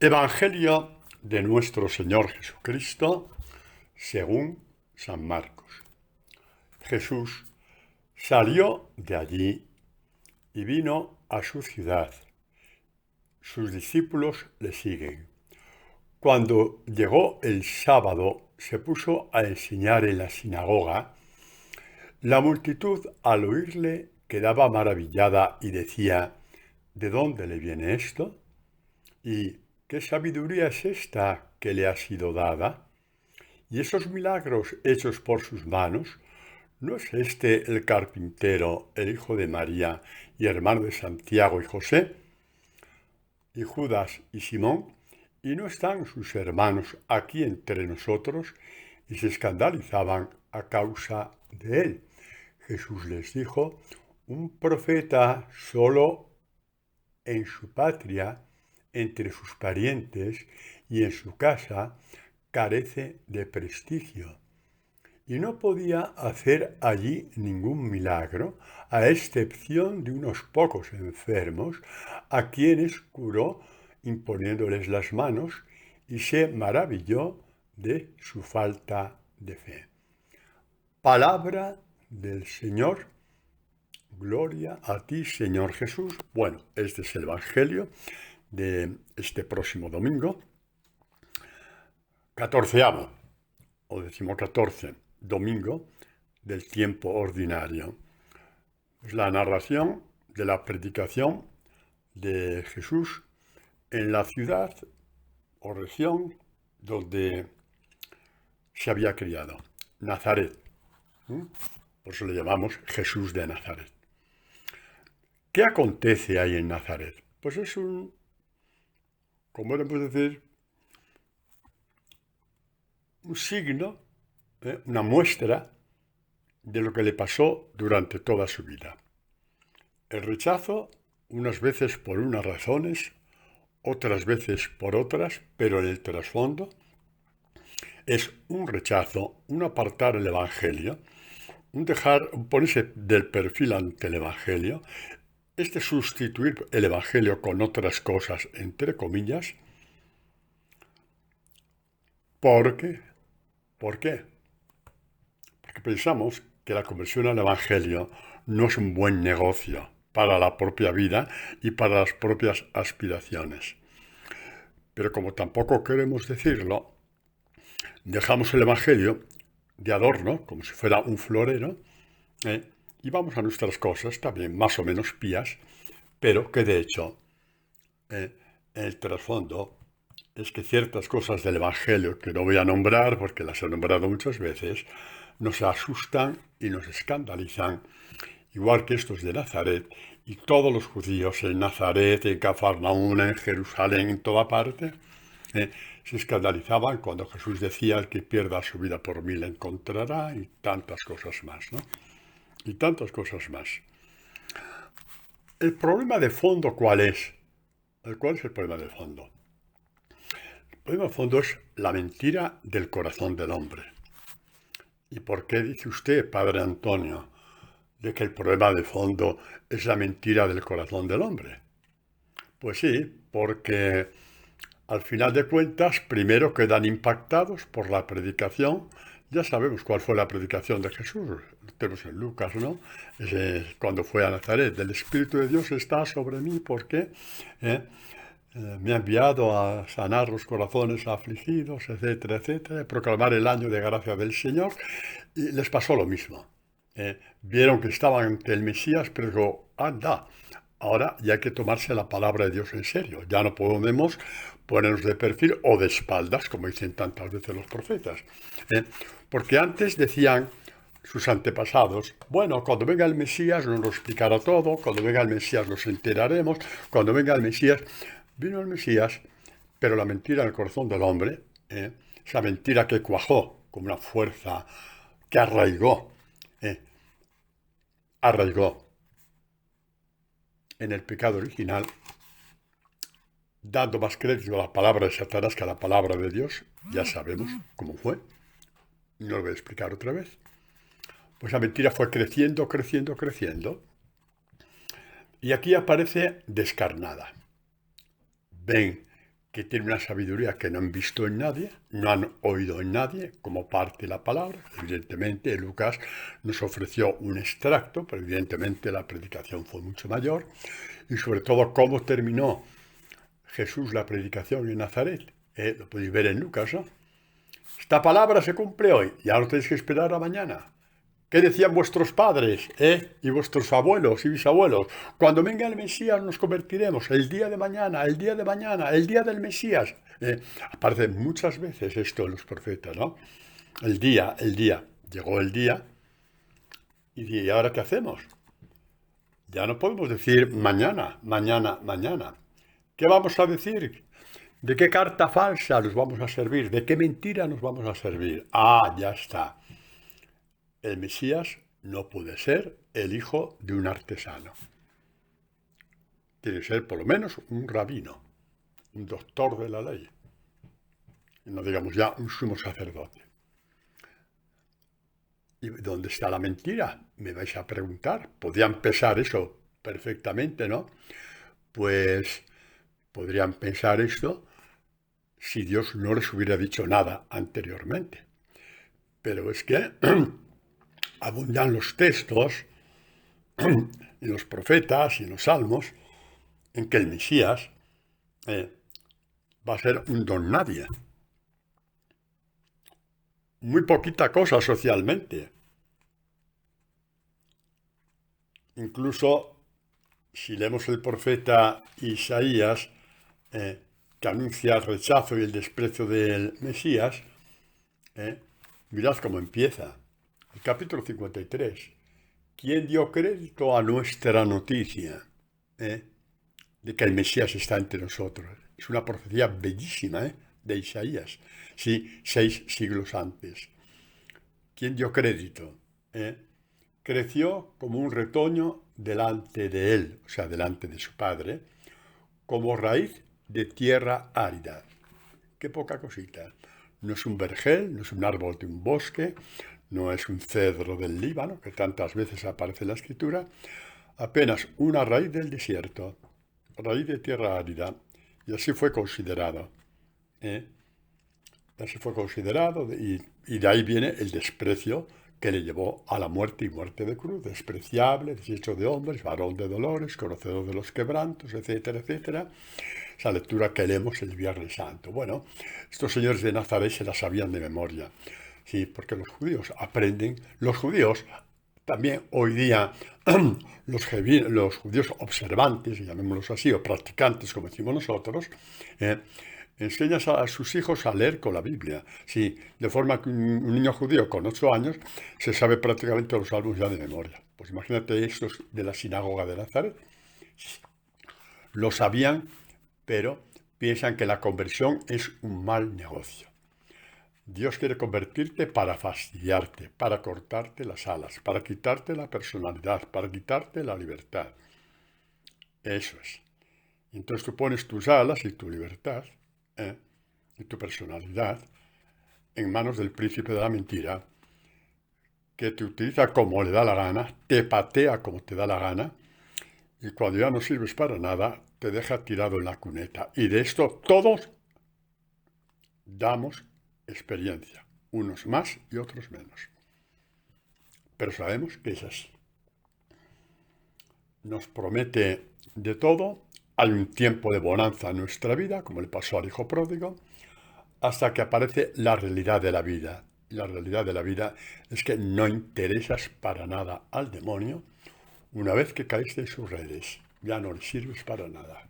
Evangelio de nuestro Señor Jesucristo según San Marcos. Jesús salió de allí y vino a su ciudad. Sus discípulos le siguen. Cuando llegó el sábado, se puso a enseñar en la sinagoga. La multitud, al oírle, quedaba maravillada y decía: ¿de dónde le viene esto? ¿Y qué sabiduría es esta que le ha sido dada? ¿Y esos milagros hechos por sus manos? ¿No es este el carpintero, el hijo de María y hermano de Santiago y José, y Judas y Simón? ¿Y no están sus hermanos aquí entre nosotros? Y se escandalizaban a causa de él. Jesús les dijo: un profeta solo en su patria, entre sus parientes y en su casa, carece de prestigio. Y no podía hacer allí ningún milagro, a excepción de unos pocos enfermos, a quienes curó imponiéndoles las manos, y se maravilló de su falta de fe. Palabra del Señor. Gloria a ti, Señor Jesús. Bueno, este es el Evangelio de este próximo domingo, 14º o 14º domingo del tiempo ordinario. Es la narración de la predicación de Jesús en la ciudad o región donde se había criado, Nazaret. Por eso le llamamos Jesús de Nazaret. ¿Qué acontece ahí en Nazaret? Pues es como podemos decir, un signo, una muestra de lo que le pasó durante toda su vida. El rechazo, unas veces por unas razones, otras veces por otras, pero en el trasfondo es un rechazo, un apartar el Evangelio, un ponerse del perfil ante el Evangelio, sustituir el Evangelio con otras cosas, entre comillas. ¿Por qué? Porque pensamos que la conversión al Evangelio no es un buen negocio para la propia vida y para las propias aspiraciones. Pero como tampoco queremos decirlo, dejamos el Evangelio de adorno, como si fuera un florero, y vamos a nuestras cosas, también más o menos pías, pero que de hecho, el trasfondo es que ciertas cosas del Evangelio, que no voy a nombrar porque las he nombrado muchas veces, nos asustan y nos escandalizan, igual que estos de Nazaret, y todos los judíos en Nazaret, en Cafarnaúm, en Jerusalén, en toda parte, se escandalizaban cuando Jesús decía: el que pierda su vida por mí la encontrará, y tantas cosas más, ¿no? Y tantas cosas más. ¿El problema de fondo cuál es? ¿Cuál es el problema de fondo? El problema de fondo es la mentira del corazón del hombre. ¿Y por qué dice usted, Padre Antonio, de que el problema de fondo es la mentira del corazón del hombre? Pues sí, porque al final de cuentas, primero quedan impactados por la predicación. Ya sabemos cuál fue la predicación de Jesús. Lo tenemos en Lucas, ¿no? Cuando fue a Nazaret: el Espíritu de Dios está sobre mí porque me ha enviado a sanar los corazones afligidos, etcétera, etcétera, a proclamar el año de gracia del Señor. Y les pasó lo mismo. Vieron que estaban ante el Mesías, pero digo: anda, ahora ya hay que tomarse la palabra de Dios en serio. Ya no podemos ponernos de perfil o de espaldas, como dicen tantas veces los profetas. Porque antes decían sus antepasados: bueno, cuando venga el Mesías nos lo explicará todo, cuando venga el Mesías nos enteraremos, cuando venga el Mesías. Vino el Mesías, pero la mentira del corazón del hombre, esa mentira que cuajó como una fuerza que arraigó en el pecado original, dando más crédito a la palabra de Satanás que a la palabra de Dios. Ya sabemos cómo fue, no lo voy a explicar otra vez. Pues la mentira fue creciendo, creciendo, creciendo, y aquí aparece descarnada. Ven que tiene una sabiduría que no han visto en nadie, no han oído en nadie, como parte de la palabra. Evidentemente, Lucas nos ofreció un extracto, pero evidentemente la predicación fue mucho mayor. Y sobre todo, cómo terminó Jesús la predicación en Nazaret. Lo podéis ver en Lucas, ¿no? Esta palabra se cumple hoy, ya no tenéis que esperar a mañana. ¿Qué decían vuestros padres, y vuestros abuelos y bisabuelos? Cuando venga el Mesías nos convertiremos. El día de mañana, el día de mañana, el día del Mesías. Aparece muchas veces esto en los profetas, ¿no? El día. Llegó el día. ¿Y ahora qué hacemos? Ya no podemos decir mañana. ¿Qué vamos a decir? ¿De qué carta falsa nos vamos a servir? ¿De qué mentira nos vamos a servir? Ya está. El Mesías no puede ser el hijo de un artesano. Tiene que ser por lo menos un rabino, un doctor de la ley. Y no digamos ya un sumo sacerdote. ¿Y dónde está la mentira? Me vais a preguntar. Podrían pensar eso perfectamente, ¿no? Pues podrían pensar esto si Dios no les hubiera dicho nada anteriormente. Pero es que abundan los textos en los profetas y en los salmos en que el Mesías va a ser un don nadie. Muy poquita cosa socialmente. Incluso si leemos el profeta Isaías, que anuncia el rechazo y el desprecio del Mesías, mirad cómo empieza. El capítulo 53. ¿Quién dio crédito a nuestra noticia de que el Mesías está entre nosotros? Es una profecía bellísima de Isaías. Sí, 6 siglos antes. ¿Quién dio crédito? Creció como un retoño delante de él, o sea, delante de su padre, como raíz de tierra árida. Qué poca cosita. No es un vergel, no es un árbol de un bosque, no es un cedro del Líbano, que tantas veces aparece en la Escritura, apenas una raíz del desierto, raíz de tierra árida, y así fue considerado. Así fue considerado, y de ahí viene el desprecio que le llevó a la muerte y muerte de cruz, despreciable, deshecho de hombres, varón de dolores, conocedor de los quebrantos, etcétera, etcétera. Esa lectura que leemos el Viernes Santo. Bueno, estos señores de Nazaret se la sabían de memoria. Sí, porque los judíos aprenden, los judíos también hoy día, los judíos observantes, llamémoslos así, o practicantes, como decimos nosotros, enseñan a sus hijos a leer con la Biblia. Sí, de forma que un niño judío con 8 años se sabe prácticamente los salmos ya de memoria. Pues imagínate estos de la sinagoga de Nazaret. Lo sabían, pero piensan que la conversión es un mal negocio. Dios quiere convertirte para fastidiarte, para cortarte las alas, para quitarte la personalidad, para quitarte la libertad. Eso es. Entonces tú pones tus alas y tu libertad y tu personalidad en manos del príncipe de la mentira, que te utiliza como le da la gana, te patea como te da la gana, y cuando ya no sirves para nada, te deja tirado en la cuneta. Y de esto todos damos experiencia, unos más y otros menos. Pero sabemos que es así. Nos promete de todo, hay un tiempo de bonanza en nuestra vida, como le pasó al hijo pródigo, hasta que aparece la realidad de la vida. Y la realidad de la vida es que no interesas para nada al demonio una vez que caíste en sus redes. Ya no le sirves para nada.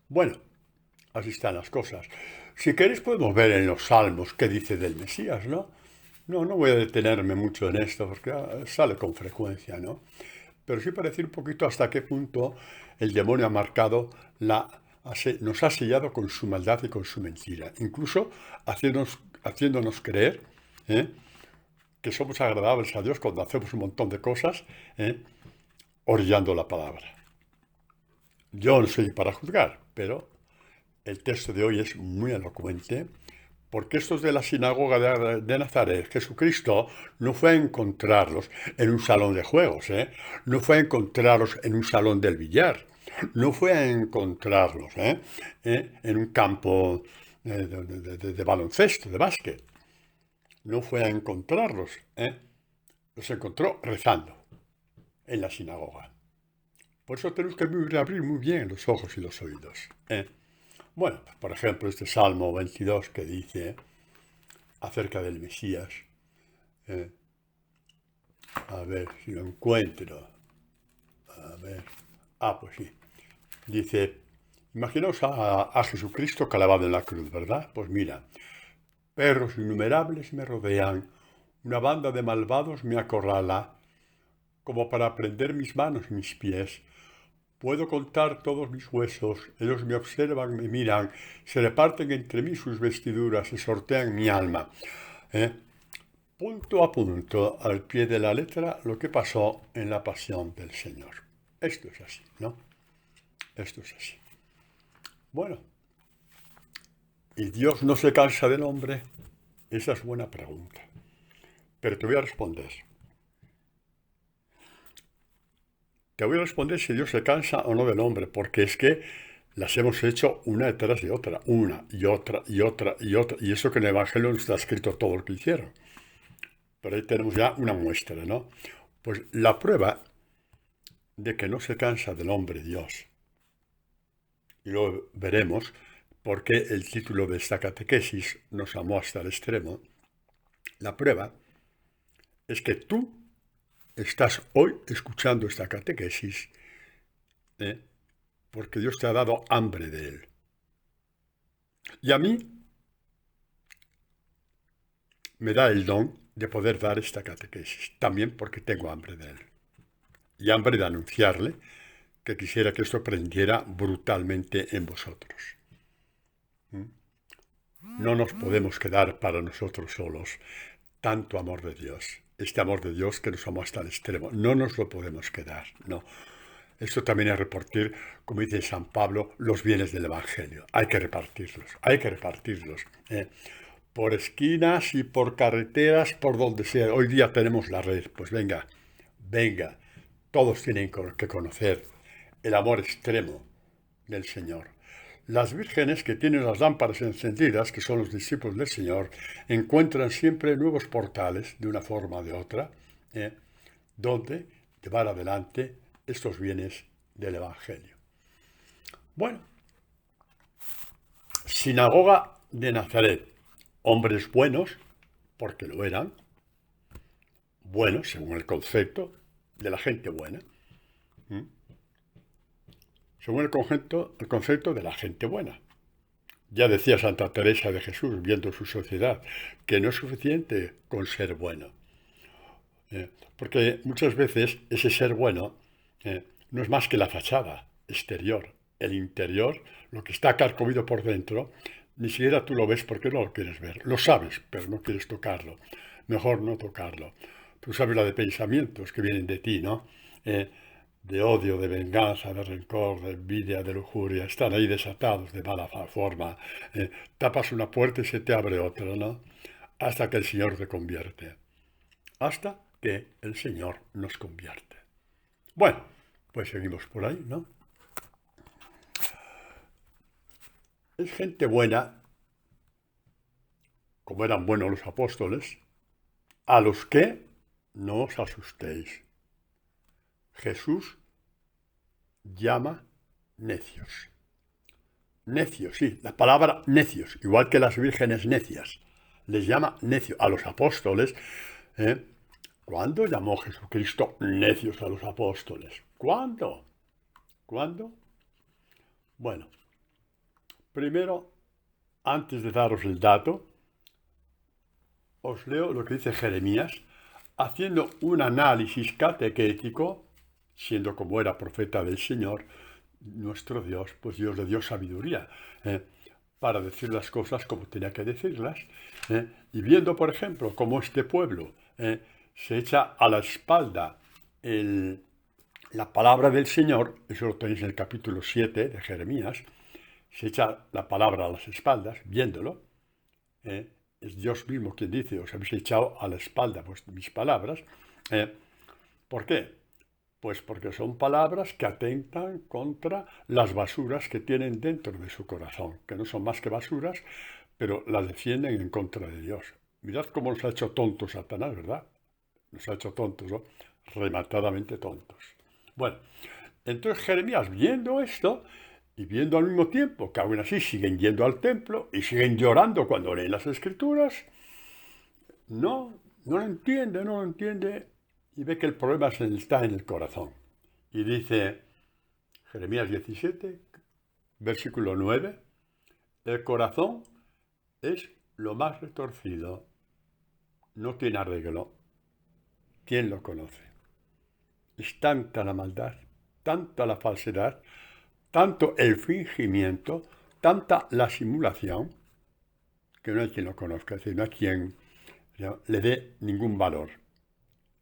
Bueno, así están las cosas. Si queréis podemos ver en los salmos qué dice del Mesías, ¿no? No voy a detenerme mucho en esto porque sale con frecuencia, ¿no? Pero sí para decir un poquito hasta qué punto el demonio ha marcado, nos ha sellado con su maldad y con su mentira. Incluso haciéndonos creer que somos agradables a Dios cuando hacemos un montón de cosas, orillando la palabra. Yo no soy para juzgar, pero el texto de hoy es muy elocuente, porque estos de la sinagoga de Nazaret, Jesucristo no fue a encontrarlos en un salón de juegos, no fue a encontrarlos en un salón del billar, No fue a encontrarlos en un campo de baloncesto, de básquet. No fue a encontrarlos. Los encontró rezando en la sinagoga. Por eso tenemos que abrir muy bien los ojos y los oídos. Bueno, pues, por ejemplo, este Salmo 22 que dice acerca del Mesías. eh, a ver si lo encuentro. A ver. Pues sí. Dice, imaginaos a Jesucristo clavado en la cruz, ¿verdad? Pues mira, perros innumerables me rodean, una banda de malvados me acorrala, como para prender mis manos y mis pies. Puedo contar todos mis huesos, ellos me observan, me miran, se reparten entre mí sus vestiduras, se sortean mi alma. Punto a punto, al pie de la letra, lo que pasó en la pasión del Señor. Esto es así, ¿no? Esto es así. Bueno, ¿y Dios no se cansa del hombre? Esa es buena pregunta. Pero te voy a responder. Te voy a responder si Dios se cansa o no del hombre, porque es que las hemos hecho una detrás de otra, una y otra y otra y otra. Y eso que en el Evangelio no está escrito todo lo que hicieron. Pero ahí tenemos ya una muestra, ¿no? Pues la prueba de que no se cansa del hombre Dios. Y luego veremos por qué el título de esta catequesis nos amó hasta el extremo. La prueba es que tú estás hoy escuchando esta catequesis porque Dios te ha dado hambre de Él. Y a mí me da el don de poder dar esta catequesis, también porque tengo hambre de Él. Y hambre de anunciarle que quisiera que esto prendiera brutalmente en vosotros. No nos podemos quedar para nosotros solos. Tanto amor de Dios, este amor de Dios que nos amó hasta el extremo, no nos lo podemos quedar, no. Esto también es repartir, como dice San Pablo, los bienes del Evangelio. Hay que repartirlos, hay que repartirlos. Por esquinas y por carreteras, por donde sea. Hoy día tenemos la red, pues venga, venga. Todos tienen que conocer el amor extremo del Señor. Las vírgenes que tienen las lámparas encendidas, que son los discípulos del Señor, encuentran siempre nuevos portales, de una forma o de otra, donde llevar adelante estos bienes del Evangelio. Bueno, sinagoga de Nazaret. Hombres buenos, porque lo eran, buenos según el concepto de la gente buena. Según el concepto de la gente buena. Ya decía Santa Teresa de Jesús, viendo su sociedad, que no es suficiente con ser bueno. Porque muchas veces ese ser bueno no es más que la fachada exterior. El interior, lo que está carcomido por dentro, ni siquiera tú lo ves porque no lo quieres ver. Lo sabes, pero no quieres tocarlo. Mejor no tocarlo. Tú sabes la de pensamientos que vienen de ti, ¿no? De odio, de venganza, de rencor, de envidia, de lujuria, están ahí desatados de mala forma. Tapas una puerta y se te abre otra, ¿no? Hasta que el Señor te convierte. Hasta que el Señor nos convierte. Bueno, pues seguimos por ahí, ¿no? Es gente buena, como eran buenos los apóstoles, a los que no os asustéis. Jesús llama necios. Necios, sí, la palabra necios, igual que las vírgenes necias. Les llama necios a los apóstoles. ¿Cuándo llamó Jesucristo necios a los apóstoles? ¿Cuándo? ¿Cuándo? Bueno, primero, antes de daros el dato, os leo lo que dice Jeremías, haciendo un análisis catequético, siendo como era profeta del Señor, nuestro Dios, pues Dios le dio sabiduría para decir las cosas como tenía que decirlas, y viendo, por ejemplo, cómo este pueblo se echa a la espalda la palabra del Señor, eso lo tenéis en el capítulo 7 de Jeremías, se echa la palabra a las espaldas, viéndolo, es Dios mismo quien dice, os habéis echado a la espalda mis palabras. ¿Por qué? Pues porque son palabras que atentan contra las basuras que tienen dentro de su corazón, que no son más que basuras, pero las defienden en contra de Dios. Mirad cómo nos ha hecho tontos Satanás, ¿verdad? Nos ha hecho tontos, ¿no? Rematadamente tontos. Bueno, entonces Jeremías, viendo esto, y viendo al mismo tiempo que aún así siguen yendo al templo y siguen llorando cuando leen las Escrituras, no lo entiende, y ve que el problema está en el corazón. Y dice Jeremías 17, versículo 9, el corazón es lo más retorcido, no tiene arreglo. ¿Quién lo conoce? Es tanta la maldad, tanta la falsedad, tanto el fingimiento, tanta la simulación, que no hay quien lo conozca, es decir, no hay quien le dé ningún valor.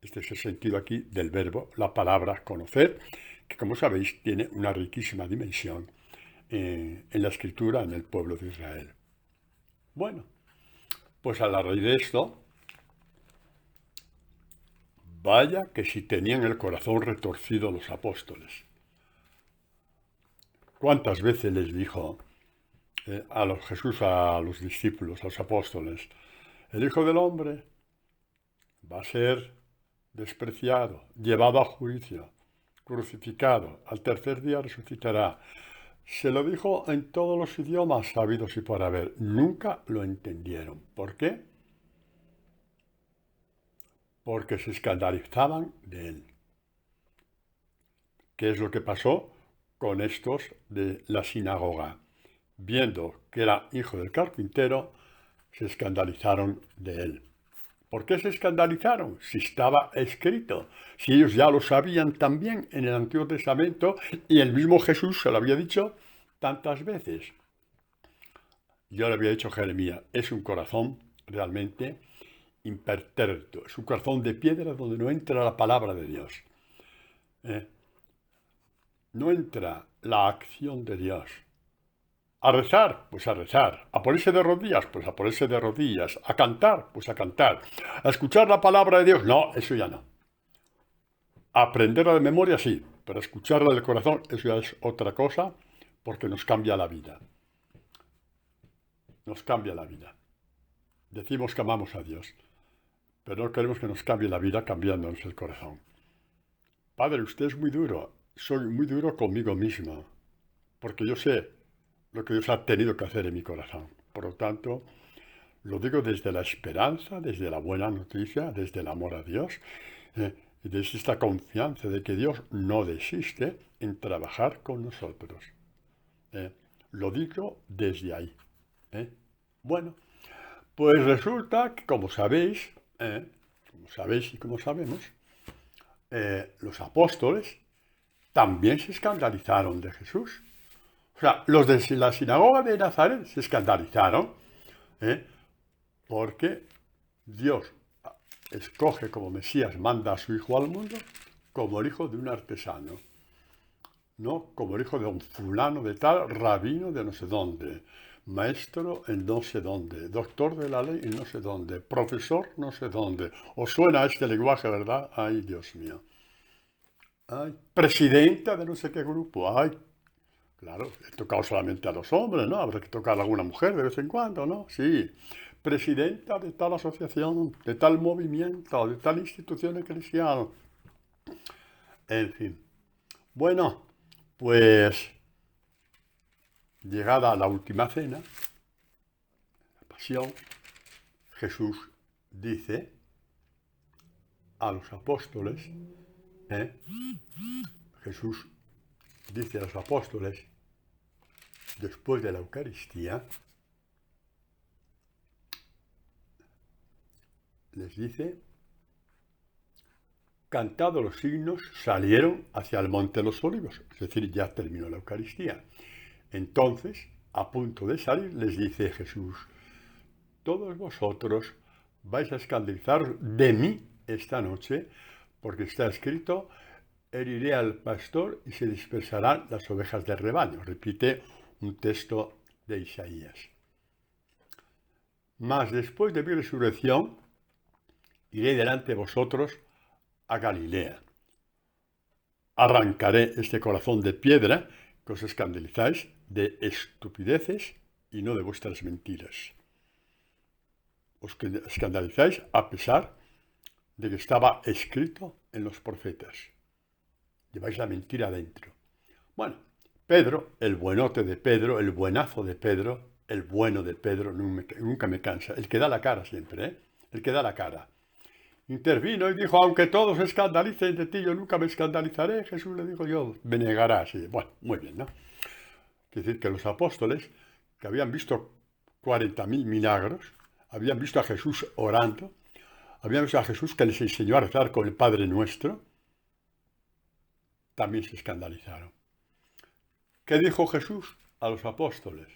Este es el sentido aquí del verbo, la palabra conocer, que como sabéis tiene una riquísima dimensión en la escritura, en el pueblo de Israel. Bueno, pues a la raíz de esto, vaya que si tenían el corazón retorcido los apóstoles. ¿Cuántas veces les dijo Jesús a los discípulos, a los apóstoles, el Hijo del Hombre va a ser despreciado, llevado a juicio, crucificado, al tercer día resucitará? Se lo dijo en todos los idiomas sabidos y por haber. Nunca lo entendieron. ¿Por qué? Porque se escandalizaban de él. ¿Qué es lo que pasó con estos de la sinagoga? Viendo que era hijo del carpintero, se escandalizaron de él. ¿Por qué se escandalizaron? Si estaba escrito, si ellos ya lo sabían también en el Antiguo Testamento y el mismo Jesús se lo había dicho tantas veces. Yo le había dicho a Jeremías, es un corazón realmente impertérrito, es un corazón de piedra donde no entra la palabra de Dios. No entra la acción de Dios. A rezar, pues a rezar. A ponerse de rodillas, pues a ponerse de rodillas. A cantar, pues a cantar. A escuchar la palabra de Dios, no, eso ya no. A aprenderla de memoria, sí, pero escucharla del corazón, eso ya es otra cosa, porque nos cambia la vida. Nos cambia la vida. Decimos que amamos a Dios, pero no queremos que nos cambie la vida cambiándonos el corazón. Padre, usted es muy duro. Soy muy duro conmigo mismo, porque yo sé lo que Dios ha tenido que hacer en mi corazón. Por lo tanto, lo digo desde la esperanza, desde la buena noticia, desde el amor a Dios, y desde esta confianza de que Dios no desiste en trabajar con nosotros. Lo digo desde ahí. Bueno, pues resulta que, como sabéis y como sabemos, los apóstoles también se escandalizaron de Jesús. O sea, los de la sinagoga de Nazaret se escandalizaron porque Dios escoge como Mesías, manda a su hijo al mundo como el hijo de un artesano, no como el hijo de un fulano de tal, rabino de no sé dónde, maestro en no sé dónde, doctor de la ley en no sé dónde, profesor no sé dónde. ¿Os suena este lenguaje, verdad? Ay, Dios mío. Ay, presidenta de no sé qué grupo. Ay, claro, he tocado solamente a los hombres, ¿no? Habrá que tocar a alguna mujer de vez en cuando, ¿no? Sí. Presidenta de tal asociación, de tal movimiento, de tal institución eclesial. En fin. Bueno, pues llegada la última cena, la pasión, Jesús dice a los apóstoles, Jesús dice a los apóstoles, después de la Eucaristía, les dice, cantados los signos, salieron hacia el monte de los olivos, es decir, ya terminó la Eucaristía. Entonces, a punto de salir, les dice Jesús, todos vosotros vais a escandalizaros de mí esta noche, porque está escrito, heriré al pastor y se dispersarán las ovejas del rebaño. Repite un texto de Isaías. Mas después de mi resurrección, iré delante de vosotros a Galilea. arrancaré este corazón de piedra que os escandalizáis de estupideces y no de vuestras mentiras. Os escandalizáis a pesar de que estaba escrito en los profetas. Lleváis la mentira adentro. Bueno, Pedro, el buenote de Pedro, el buenazo de Pedro, el bueno de Pedro, nunca me cansa. El que da la cara siempre, ¿eh? El que da la cara. Intervino y dijo, aunque todos se escandalicen de ti, yo nunca me escandalizaré. Jesús le dijo, yo me negarás. Y bueno, muy bien, ¿no? Es decir, que los apóstoles, que habían visto 40.000 milagros, habían visto a Jesús orando, habían visto a Jesús que les enseñó a rezar con el Padre Nuestro, también se escandalizaron. ¿Qué dijo Jesús a los apóstoles?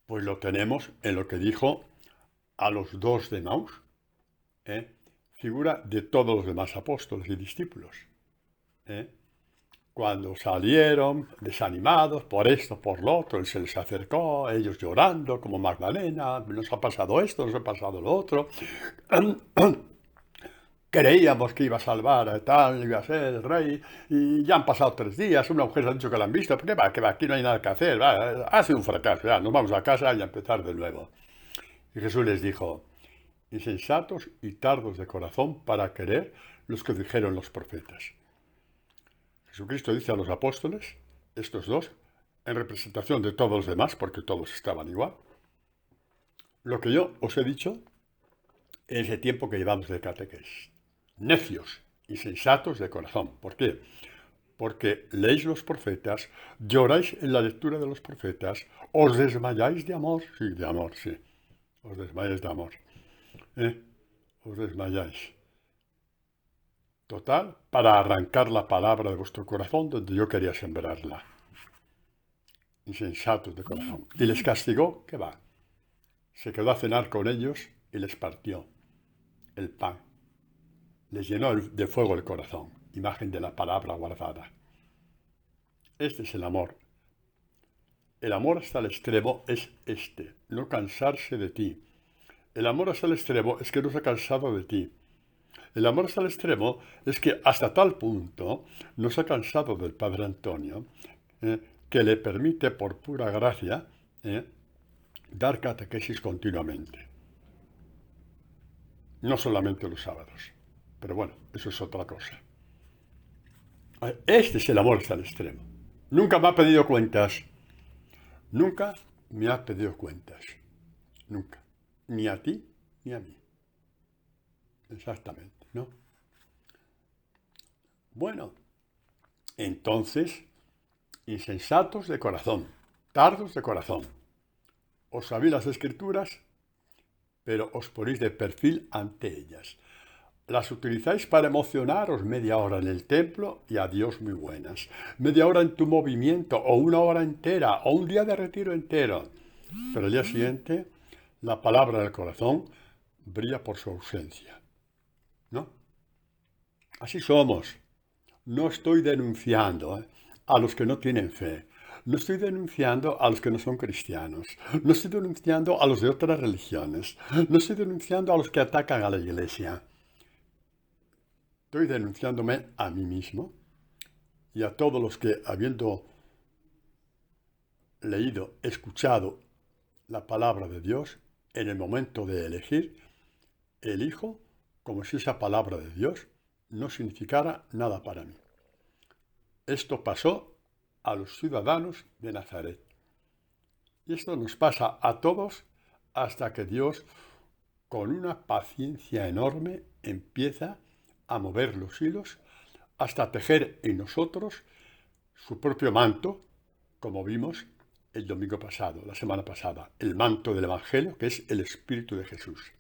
Pues lo tenemos en lo que dijo a los 2 de Emaús, figura de todos los demás apóstoles y discípulos. Cuando salieron desanimados por esto, por lo otro, Él se les acercó, ellos llorando como Magdalena, nos ha pasado esto, nos ha pasado lo otro. Creíamos que iba a salvar a tal, iba a ser el rey, y ya han pasado 3 días, una mujer ha dicho que la han visto, ¿qué va? Que va, aquí no hay nada que hacer, va, ha sido un fracaso, ya, nos vamos a casa y a empezar de nuevo. Y Jesús les dijo, insensatos y tardos de corazón para creer los que dijeron los profetas. Jesucristo dice a los apóstoles, estos dos, en representación de todos los demás, porque todos estaban igual, lo que yo os he dicho en ese tiempo que llevamos de catequesis. Necios, insensatos de corazón. ¿Por qué? Porque leéis los profetas, lloráis en la lectura de los profetas, os desmayáis de amor. Sí, de amor, sí. Os desmayáis de amor. Os desmayáis. Total, para arrancar la palabra de vuestro corazón donde yo quería sembrarla. Insensatos de corazón. Y les castigó, ¿qué va? Se quedó a cenar con ellos y les partió el pan. Les llenó de fuego el corazón, imagen de la palabra guardada. Este es el amor. El amor hasta el extremo es este, no cansarse de ti. El amor hasta el extremo es que no se ha cansado de ti. El amor hasta el extremo es que hasta tal punto no se ha cansado del Padre Antonio que le permite por pura gracia dar catequesis continuamente. No solamente los sábados. Pero bueno, eso es otra cosa. Este es el amor hasta el extremo. Nunca me ha pedido cuentas. Nunca me ha pedido cuentas. Nunca. Ni a ti ni a mí. Exactamente, ¿no? Bueno, entonces, insensatos de corazón, tardos de corazón. Os sabéis las Escrituras, pero os ponéis de perfil ante ellas. Las utilizáis para emocionaros media hora en el templo y a Dios muy buenas. Media hora en tu movimiento, o una hora entera, o un día de retiro entero. Pero al día siguiente, la palabra del corazón brilla por su ausencia. ¿No? Así somos. No estoy denunciando a los que no tienen fe. No estoy denunciando a los que no son cristianos. No estoy denunciando a los de otras religiones. No estoy denunciando a los que atacan a la iglesia. Estoy denunciándome a mí mismo y a todos los que, habiendo leído, escuchado la palabra de Dios, en el momento de elegir, elijo como si esa palabra de Dios no significara nada para mí. Esto pasó a los ciudadanos de Nazaret. Y esto nos pasa a todos hasta que Dios, con una paciencia enorme, empieza a mover los hilos hasta tejer en nosotros su propio manto, como vimos el domingo pasado, la semana pasada, el manto del Evangelio, que es el Espíritu de Jesús.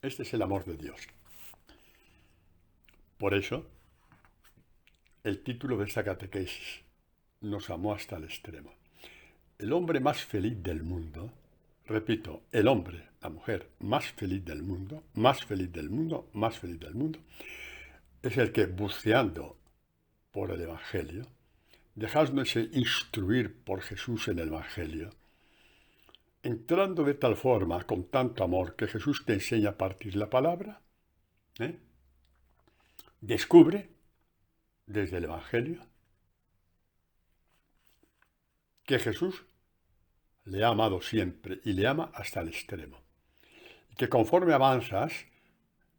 Este es el amor de Dios. Por eso, el título de esta catequesis, nos amó hasta el extremo. El hombre más feliz del mundo, repito, el hombre, la mujer más feliz del mundo, más feliz del mundo, más feliz del mundo, es el que, buceando por el Evangelio, dejándose instruir por Jesús en el Evangelio, entrando de tal forma, con tanto amor, que Jesús te enseña a partir la palabra, descubre desde el Evangelio que Jesús le ha amado siempre y le ama hasta el extremo. Y que conforme avanzas,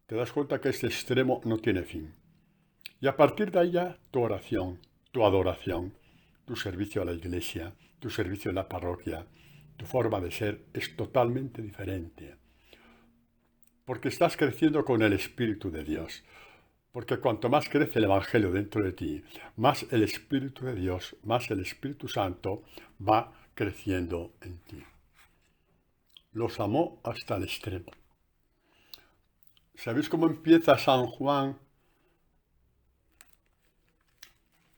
te das cuenta que este extremo no tiene fin. Y a partir de ahí ya tu oración, tu adoración, tu servicio a la iglesia, tu servicio en la parroquia, tu forma de ser es totalmente diferente. Porque estás creciendo con el Espíritu de Dios. Porque cuanto más crece el Evangelio dentro de ti, más el Espíritu de Dios, más el Espíritu Santo va creciendo en ti. Los amó hasta el extremo. ¿Sabéis cómo empieza San Juan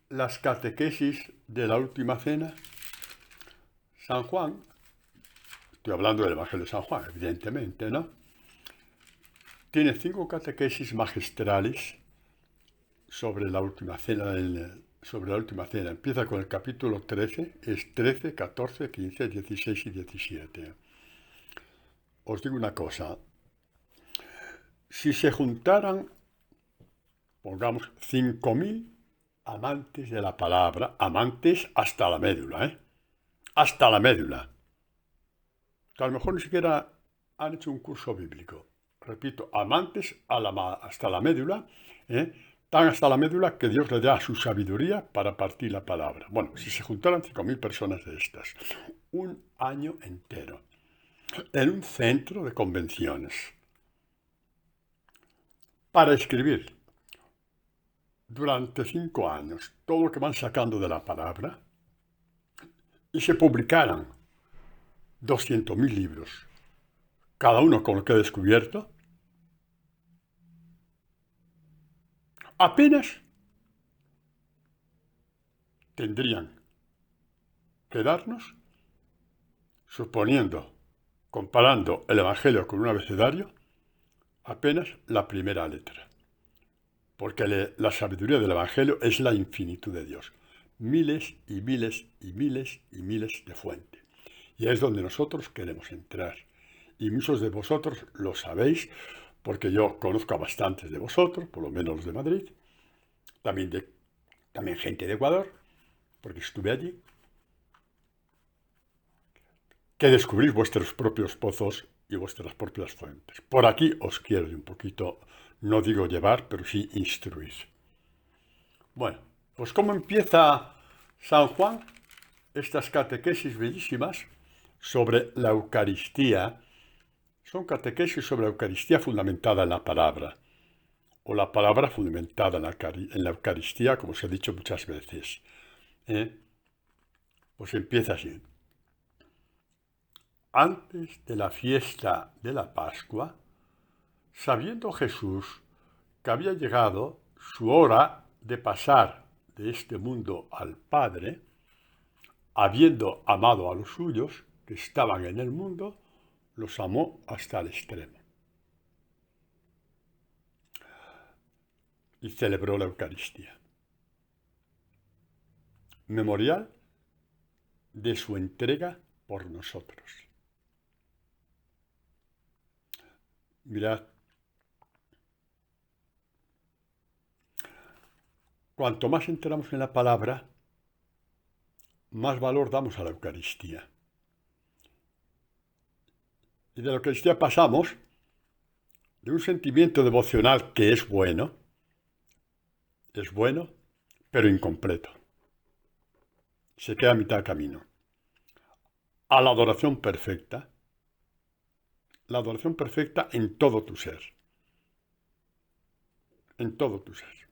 las catequesis de la Última Cena? San Juan, estoy hablando del Evangelio de San Juan, evidentemente, ¿no? Tiene 5 catequesis magistrales sobre la Última Cena. Empieza con el capítulo 13, es 13, 14, 15, 16 y 17. Os digo una cosa. Si se juntaran, pongamos, 5.000 amantes de la palabra, amantes hasta la médula, hasta la médula, que a lo mejor ni siquiera han hecho un curso bíblico. Repito, amantes hasta la médula, tan hasta la médula que Dios le da su sabiduría para partir la palabra. Bueno, si se juntaran 5.000 personas de estas, un año entero, en un centro de convenciones, para escribir durante 5 años todo lo que van sacando de la palabra, y se publicaran 200.000 libros, cada uno con lo que he descubierto, apenas tendrían que darnos, suponiendo, comparando el Evangelio con un abecedario, apenas la primera letra. Porque la sabiduría del Evangelio es la infinitud de Dios. Miles y miles y miles y miles de fuentes. Y es donde nosotros queremos entrar. Y muchos de vosotros lo sabéis, porque yo conozco a bastantes de vosotros, por lo menos los de Madrid, también gente de Ecuador, porque estuve allí, que descubrís vuestros propios pozos y vuestras propias fuentes. Por aquí os quiero un poquito, no digo llevar, pero sí instruir. Bueno, pues ¿cómo empieza San Juan estas catequesis bellísimas sobre la Eucaristía? Son catequesis sobre la Eucaristía fundamentada en la palabra, o la palabra fundamentada en la Eucaristía, como os he dicho muchas veces. Pues empieza así. Antes de la fiesta de la Pascua, sabiendo Jesús que había llegado su hora de pasar de este mundo al Padre, habiendo amado a los suyos que estaban en el mundo, los amó hasta el extremo. Y celebró la Eucaristía. Memorial de su entrega por nosotros. Mirad, cuanto más entramos en la palabra, más valor damos a la Eucaristía. Y de la Eucaristía pasamos de un sentimiento devocional que es bueno, pero incompleto. Se queda a mitad de camino. A la adoración perfecta en todo tu ser. En todo tu ser.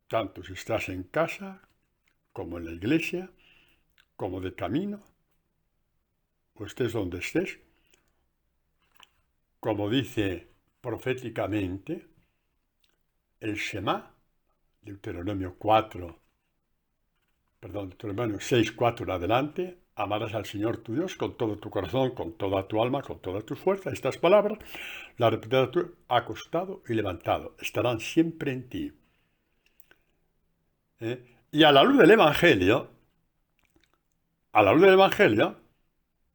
Tanto si estás en casa, como en la iglesia, como de camino, o estés donde estés, como dice proféticamente el Shema, Deuteronomio 6, 4 en adelante, amarás al Señor tu Dios con todo tu corazón, con toda tu alma, con toda tu fuerza. Estas palabras las repetirás tú acostado y levantado. Estarán siempre en ti. Y a la luz del Evangelio,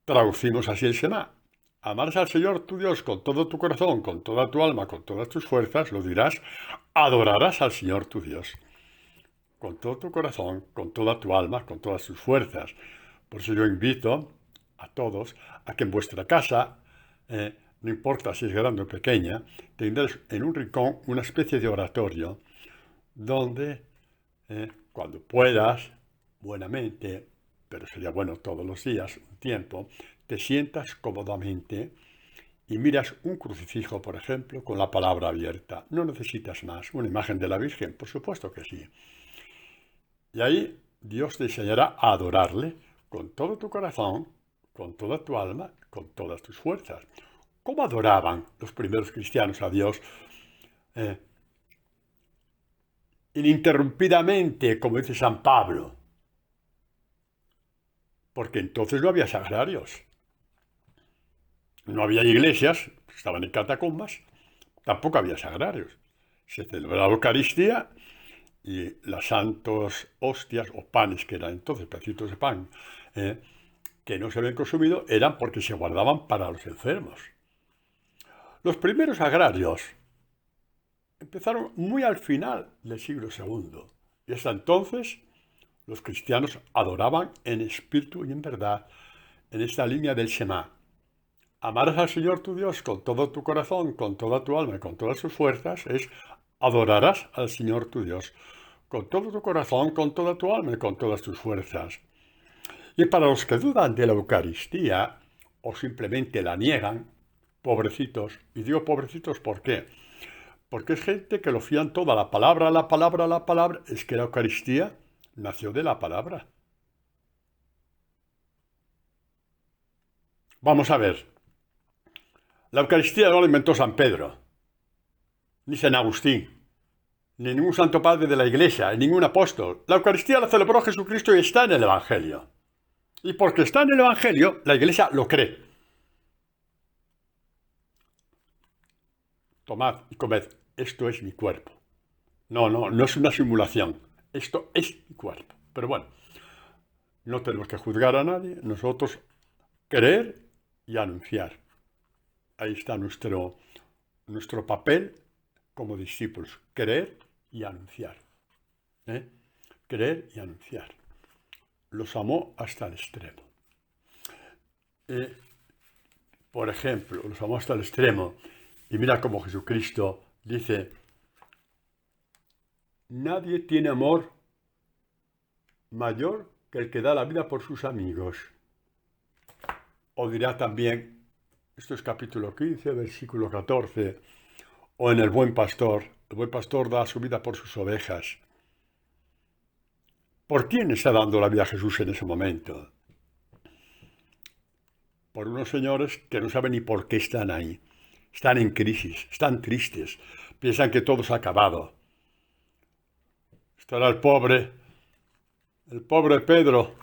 traducimos así el Shema. amarás al Señor tu Dios con todo tu corazón, con toda tu alma, con todas tus fuerzas, lo dirás, adorarás al Señor tu Dios con todo tu corazón, con toda tu alma, con todas tus fuerzas. Por eso yo invito a todos a que en vuestra casa, no importa si es grande o pequeña, tengáis en un rincón una especie de oratorio donde, cuando puedas, buenamente, pero sería bueno todos los días, un tiempo, te sientas cómodamente y miras un crucifijo, por ejemplo, con la palabra abierta. No necesitas más. Una imagen de la Virgen, por supuesto que sí. Y ahí Dios te enseñará a adorarle con todo tu corazón, con toda tu alma, con todas tus fuerzas. ¿Cómo adoraban los primeros cristianos a Dios? Eh, Ininterrumpidamente, como dice San Pablo. Porque entonces no había sagrarios. No había iglesias, estaban en catacumbas, tampoco había sagrarios. Se celebraba la Eucaristía y las santos hostias o panes, que eran entonces pedacitos de pan, que no se habían consumido, eran porque se guardaban para los enfermos. Los primeros agrarios empezaron muy al final del siglo II, y hasta entonces los cristianos adoraban en espíritu y en verdad, en esta línea del Shema. Amarás al Señor tu Dios con todo tu corazón, con toda tu alma y con todas tus fuerzas, es adorarás al Señor tu Dios con todo tu corazón, con toda tu alma y con todas tus fuerzas. Y para los que dudan de la Eucaristía o simplemente la niegan, pobrecitos, y digo pobrecitos ¿por qué? Porque es gente que lo fían toda, la palabra, la palabra, la palabra. Es que la Eucaristía nació de la palabra. Vamos a ver. La Eucaristía no la inventó San Pedro, ni San Agustín, ni ningún santo padre de la Iglesia, ni ningún apóstol. La Eucaristía la celebró Jesucristo y está en el Evangelio. Y porque está en el Evangelio, la Iglesia lo cree. Tomad y comed, esto es mi cuerpo. No es una simulación. Esto es mi cuerpo. Pero bueno, no tenemos que juzgar a nadie, nosotros creer y anunciar. Ahí está nuestro papel como discípulos, creer y anunciar. Creer y anunciar. Los amó hasta el extremo. Por ejemplo, los amó hasta el extremo. Y mira cómo Jesucristo dice, nadie tiene amor mayor que el que da la vida por sus amigos. O dirá también, esto es capítulo 15, versículo 14, o en el buen pastor da su vida por sus ovejas. ¿Por quién está dando la vida a Jesús en ese momento? Por unos señores que no saben ni por qué están ahí. Están en crisis, están tristes, piensan que todo se ha acabado. Estará el pobre Pedro,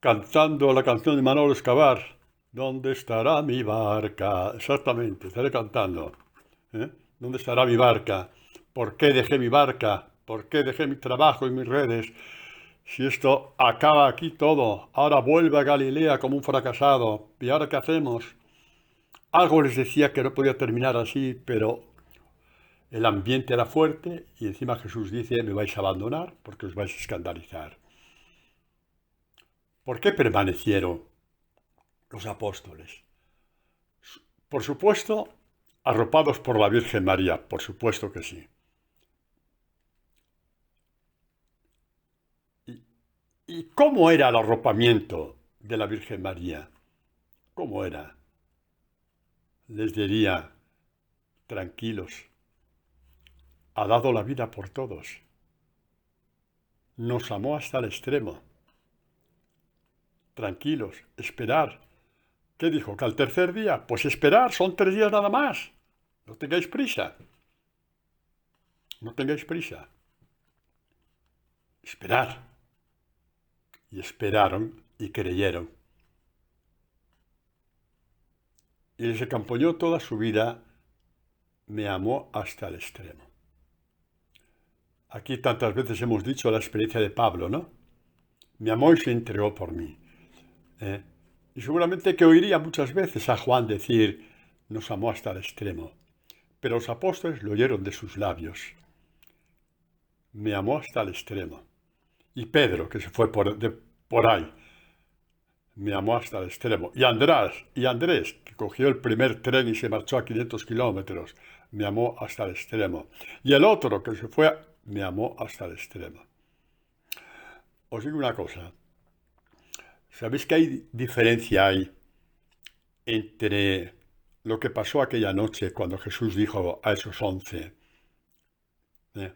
cantando la canción de Manolo Escobar. ¿Dónde estará mi barca? Exactamente, estaré cantando. ¿Dónde estará mi barca? ¿Por qué dejé mi barca? ¿Por qué dejé mi trabajo y mis redes? Si esto acaba aquí todo, ahora vuelve a Galilea como un fracasado. ¿Y ahora qué hacemos? Algo les decía que no podía terminar así, pero el ambiente era fuerte y encima Jesús dice, me vais a abandonar porque os vais a escandalizar. ¿Por qué permanecieron los apóstoles? Por supuesto, arropados por la Virgen María, por supuesto que sí. ¿Y cómo era el arropamiento de la Virgen María? ¿Cómo era? Les diría, tranquilos, ha dado la vida por todos. Nos amó hasta el extremo. Tranquilos, esperar. ¿Qué dijo? ¿Que al tercer día? Pues esperar, son 3 días nada más. No tengáis prisa. No tengáis prisa. Esperar. Y esperaron y creyeron. Y les acompañó toda su vida, me amó hasta el extremo. Aquí tantas veces hemos dicho la experiencia de Pablo, ¿no? Me amó y se entregó por mí. Y seguramente que oiría muchas veces a Juan decir, nos amó hasta el extremo. Pero los apóstoles lo oyeron de sus labios. Me amó hasta el extremo. Y Pedro, que se fue por ahí, me amó hasta el extremo. Y Andrés, que cogió el primer tren y se marchó a 500 kilómetros, me amó hasta el extremo. Y el otro, que se fue, me amó hasta el extremo. Os digo una cosa. ¿Sabéis que hay diferencia entre lo que pasó aquella noche cuando Jesús dijo a esos 11,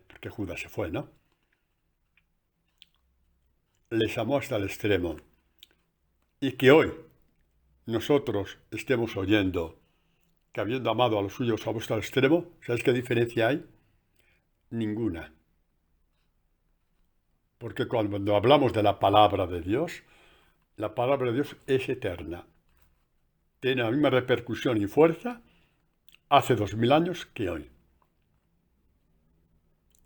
porque Judas se fue, ¿no? Les amó hasta el extremo. Y que hoy nosotros estemos oyendo que habiendo amado a los suyos amó hasta el extremo, ¿sabéis qué diferencia hay? Ninguna. Porque cuando hablamos de la palabra de Dios, la palabra de Dios es eterna. Tiene la misma repercusión y fuerza hace 2000 años que hoy.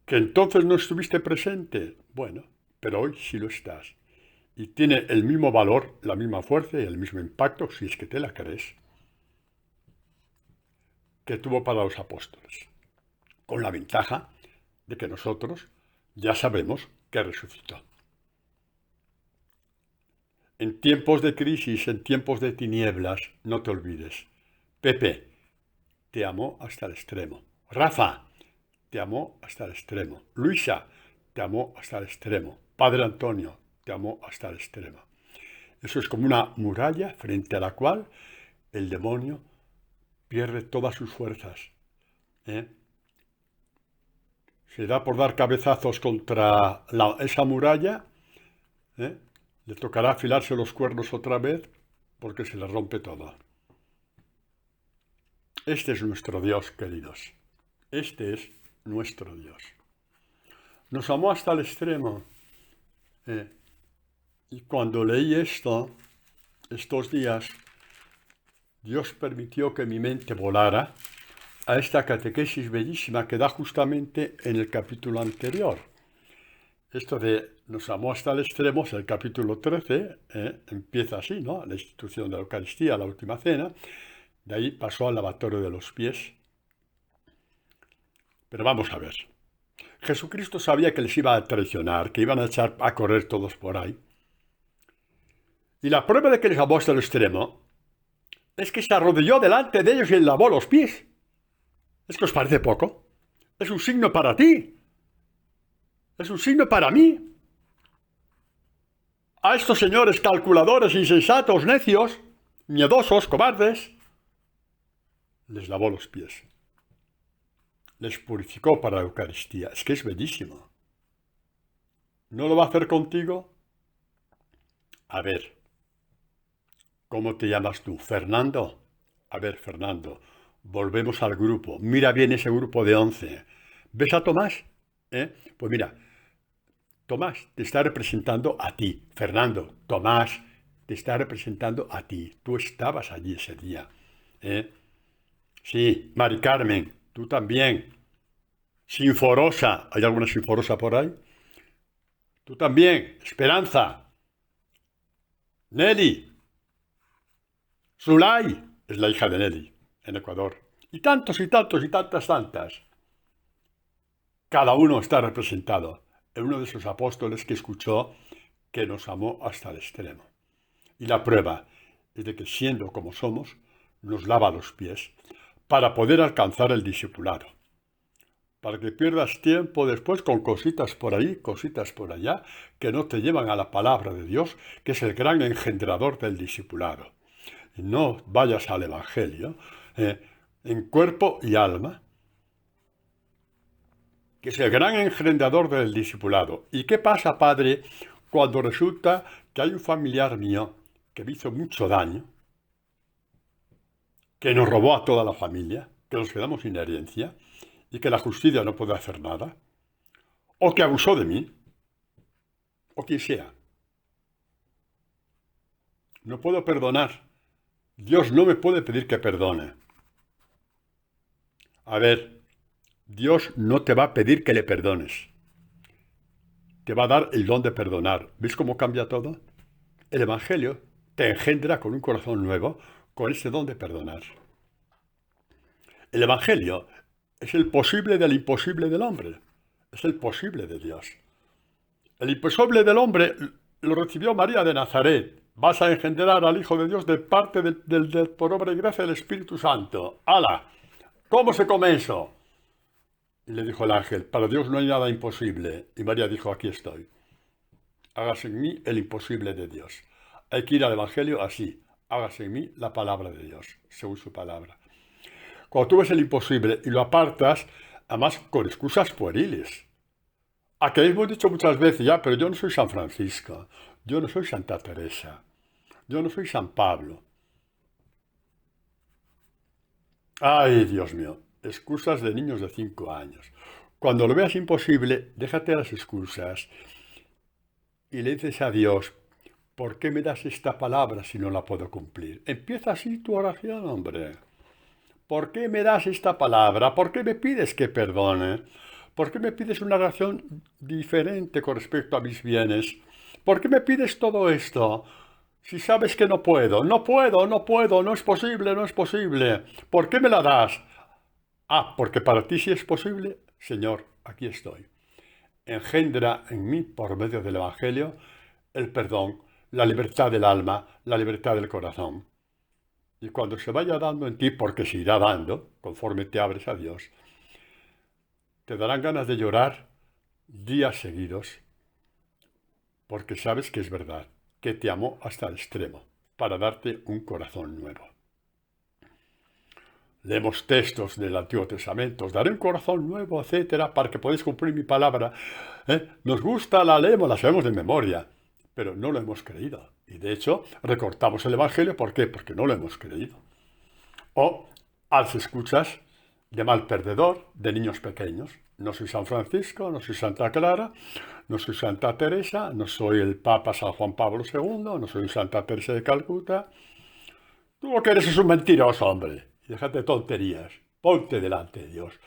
¿Que entonces no estuviste presente? Bueno, pero hoy sí lo estás. Y tiene el mismo valor, la misma fuerza y el mismo impacto, si es que te la crees, que tuvo para los apóstoles. Con la ventaja de que nosotros ya sabemos que resucitó. En tiempos de crisis, en tiempos de tinieblas, no te olvides. Pepe te amó hasta el extremo. Rafa te amó hasta el extremo. Luisa te amó hasta el extremo. Padre Antonio te amó hasta el extremo. Eso es como una muralla frente a la cual el demonio pierde todas sus fuerzas. Se da por dar cabezazos contra esa muralla, le tocará afilarse los cuernos otra vez porque se le rompe todo. Este es nuestro Dios, queridos. Este es nuestro Dios. Nos amó hasta el extremo. Y cuando leí estos días, Dios permitió que mi mente volara a esta catequesis bellísima que da justamente en el capítulo anterior. Esto de nos amó hasta el extremo, es el capítulo 13, empieza así, ¿no? La institución de la Eucaristía, la última cena. De ahí pasó al lavatorio de los pies. Pero vamos a ver. Jesucristo sabía que les iba a traicionar, que iban a echar a correr todos por ahí. Y la prueba de que les amó hasta el extremo es que se arrodilló delante de ellos y les lavó los pies. ¿Es que os parece poco? Es un signo para ti. Es un signo para mí. A estos señores calculadores, insensatos, necios, miedosos, cobardes, les lavó los pies. Les purificó para la Eucaristía. Es que es bellísimo. ¿No lo va a hacer contigo? A ver, ¿cómo te llamas tú? ¿Fernando? A ver, Fernando, volvemos al grupo. Mira bien ese grupo de 11. ¿Ves a Tomás? Pues mira, Tomás te está representando a ti. Fernando, Tomás te está representando a ti. Tú estabas allí ese día. Sí, Mari Carmen, tú también. Sinforosa, ¿hay alguna Sinforosa por ahí? Tú también. Esperanza. Nelly. Zulay es la hija de Nelly, en Ecuador. Y tantos y tantos y tantas. Cada uno está representado en uno de esos apóstoles que escuchó que nos amó hasta el extremo. Y la prueba es de que siendo como somos, nos lava los pies para poder alcanzar el discipulado. Para que pierdas tiempo después con cositas por ahí, cositas por allá, que no te llevan a la palabra de Dios, que es el gran engendrador del discipulado. Y no vayas al Evangelio en cuerpo y alma, que es el gran engendrador del discipulado. ¿Y qué pasa, padre, cuando resulta que hay un familiar mío que me hizo mucho daño, que nos robó a toda la familia, que nos quedamos sin herencia, y que la justicia no puede hacer nada, o que abusó de mí, o quien sea? No puedo perdonar. Dios no me puede pedir que perdone. A ver, Dios no te va a pedir que le perdones. Te va a dar el don de perdonar. ¿Ves cómo cambia todo? El Evangelio te engendra con un corazón nuevo, con ese don de perdonar. El Evangelio es el posible del imposible del hombre. Es el posible de Dios. El imposible del hombre lo recibió María de Nazaret. Vas a engendrar al Hijo de Dios de parte por obra y gracia del Espíritu Santo. ¡Hala! ¿Cómo se come eso? Y le dijo el ángel, para Dios no hay nada imposible. Y María dijo, aquí estoy. Hágase en mí el imposible de Dios. Hay que ir al Evangelio así. Hágase en mí la palabra de Dios, según su palabra. Cuando tú ves el imposible y lo apartas, además con excusas pueriles. A que hemos dicho muchas veces ya, pero yo no soy San Francisco, yo no soy Santa Teresa, yo no soy San Pablo. Ay, Dios mío, excusas de niños de 5 años. Cuando lo veas imposible, déjate las excusas y le dices a Dios, ¿por qué me das esta palabra si no la puedo cumplir? Empieza así tu oración, hombre. ¿Por qué me das esta palabra? ¿Por qué me pides que perdone? ¿Por qué me pides una relación diferente con respecto a mis bienes? ¿Por qué me pides todo esto? Si sabes que no puedo, no puedo, no puedo, no es posible, no es posible. ¿Por qué me la das? Ah, porque para ti sí es posible. Señor, aquí estoy. Engendra en mí, por medio del Evangelio, el perdón, la libertad del alma, la libertad del corazón. Y cuando se vaya dando en ti, porque se irá dando, conforme te abres a Dios, te darán ganas de llorar días seguidos, porque sabes que es verdad, que te amo hasta el extremo, para darte un corazón nuevo. Leemos textos del Antiguo Testamento, os daré un corazón nuevo, etcétera, para que podáis cumplir mi palabra. Nos gusta, la leemos, la sabemos de memoria, pero no lo hemos creído. Y de hecho, recortamos el Evangelio, ¿por qué? Porque no lo hemos creído. O las escuchas de mal perdedor de niños pequeños. No soy San Francisco, no soy Santa Clara, no soy Santa Teresa, no soy el Papa San Juan Pablo II, no soy Santa Teresa de Calcuta. Tú lo que eres es un mentiroso, hombre. Déjate tonterías. Ponte delante de Dios.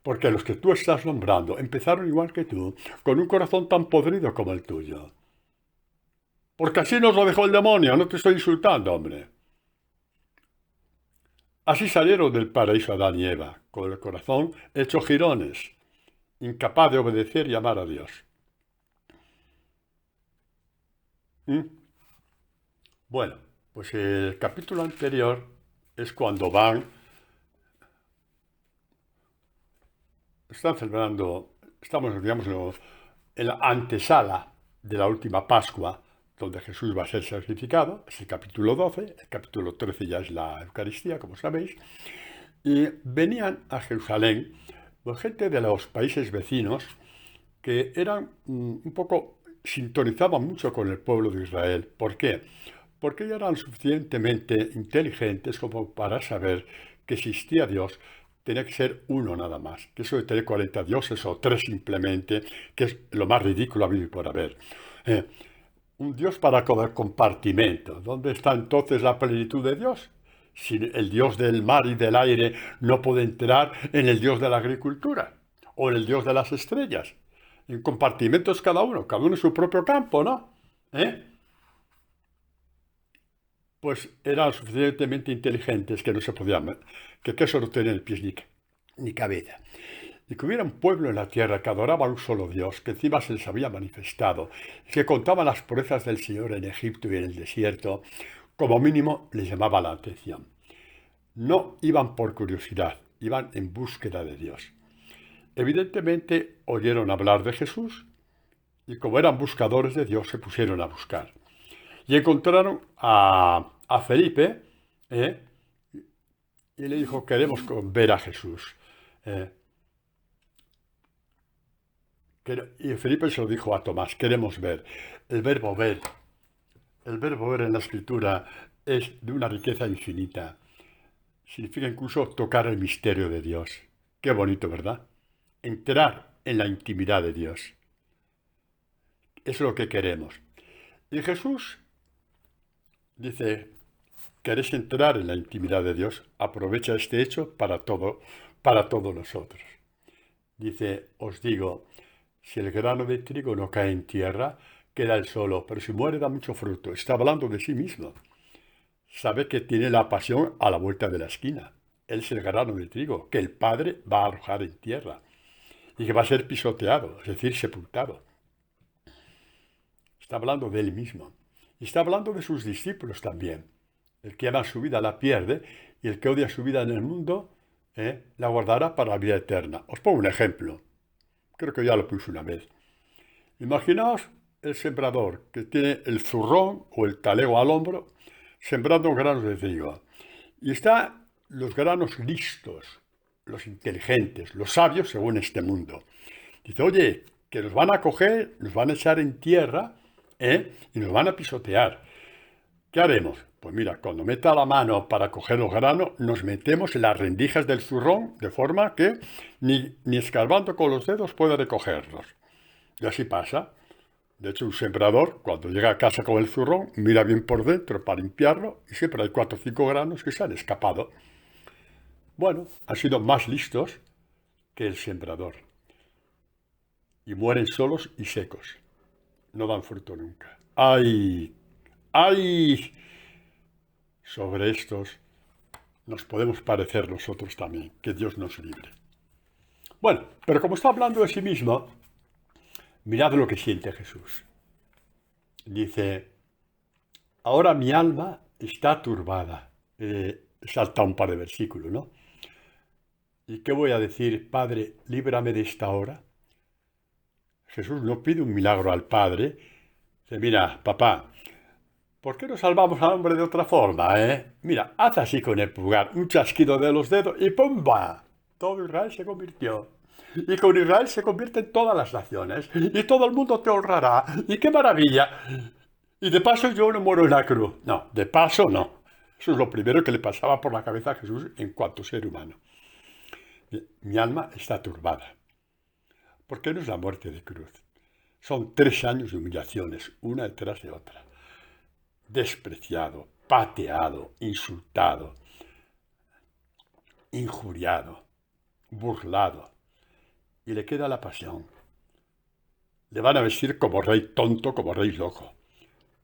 Porque los que tú estás nombrando empezaron igual que tú, con un corazón tan podrido como el tuyo. Porque así nos lo dejó el demonio, no te estoy insultando, hombre. Así salieron del paraíso Adán y Eva, con el corazón hecho jirones, incapaz de obedecer y amar a Dios. Bueno, pues el capítulo anterior es cuando están celebrando, estamos, digamos, en la antesala de la última Pascua, donde Jesús va a ser sacrificado, es el capítulo 12, el capítulo 13 ya es la Eucaristía, como sabéis, y venían a Jerusalén pues, gente de los países vecinos que eran un poco, sintonizaban mucho con el pueblo de Israel. ¿Por qué? Porque ellos eran suficientemente inteligentes como para saber que existía Dios, tenía que ser uno nada más, que eso de tener 40 dioses o 3 simplemente, que es lo más ridículo a vivir por haber. Un Dios para cada compartimento. ¿Dónde está entonces la plenitud de Dios? Si el Dios del mar y del aire no puede entrar en el Dios de la agricultura o en el Dios de las estrellas. En compartimentos cada uno en su propio campo, ¿no? Pues eran suficientemente inteligentes que no se podían, que eso no tenía pies ni cabeza. Y que hubiera un pueblo en la tierra que adoraba a un solo Dios, que encima se les había manifestado, que contaba las proezas del Señor en Egipto y en el desierto, como mínimo les llamaba la atención. No iban por curiosidad, iban en búsqueda de Dios. Evidentemente oyeron hablar de Jesús y como eran buscadores de Dios se pusieron a buscar. Y encontraron a Felipe y le dijo, queremos ver a Jesús. Y Felipe se lo dijo a Tomás, queremos ver. El verbo ver en la Escritura es de una riqueza infinita. Significa incluso tocar el misterio de Dios. Qué bonito, ¿verdad? Entrar en la intimidad de Dios. Es lo que queremos. Y Jesús dice, ¿queréis entrar en la intimidad de Dios? Aprovecha este hecho para todos nosotros. Dice, os digo, si el grano de trigo no cae en tierra, queda él solo, pero si muere da mucho fruto. Está hablando de sí mismo. sabe que tiene la pasión a la vuelta de la esquina. Él es el grano de trigo que el Padre va a arrojar en tierra y que va a ser pisoteado, es decir, sepultado. Está hablando de él mismo. Y está hablando de sus discípulos también. El que ama su vida la pierde y el que odia su vida en el mundo la guardará para la vida eterna. Os pongo un ejemplo. Creo que ya lo puse una vez. Imaginaos el sembrador que tiene el zurrón o el talego al hombro sembrando granos de trigo. Y están los granos listos, los inteligentes, los sabios según este mundo. Dice, oye, que nos van a coger, nos van a echar en tierra y nos van a pisotear. ¿Qué haremos? Pues mira, cuando meta la mano para coger los granos, nos metemos en las rendijas del zurrón, de forma que ni escarbando con los dedos puede recogerlos. Y así pasa. De hecho, un sembrador, cuando llega a casa con el zurrón, mira bien por dentro para limpiarlo y siempre hay 4 o 5 granos que se han escapado. Bueno, han sido más listos que el sembrador. Y mueren solos y secos. No dan fruto nunca. ¡Ay! ¡Ay! Sobre estos nos podemos parecer nosotros también. Que Dios nos libre. Bueno, pero como está hablando de sí mismo, mirad lo que siente Jesús. Dice, ahora mi alma está turbada. Salta un par de versículos, ¿no? ¿Y qué voy a decir? Padre, líbrame de esta hora. Jesús no pide un milagro al Padre. Dice, mira, papá, ¿por qué no salvamos al hombre de otra forma, Mira, haz así con el pulgar, un chasquido de los dedos y ¡pumba! Todo Israel se convirtió. Y con Israel se convierten todas las naciones. Y todo el mundo te honrará. ¡Y qué maravilla! Y de paso yo no muero en la cruz. No, de paso no. Eso es lo primero que le pasaba por la cabeza a Jesús en cuanto ser humano. Mi alma está turbada. ¿Por qué no es la muerte de cruz? Son 3 años de humillaciones, una detrás de otra. Despreciado, pateado, insultado, injuriado, burlado. Y le queda la pasión. Le van a vestir como rey tonto, como rey loco.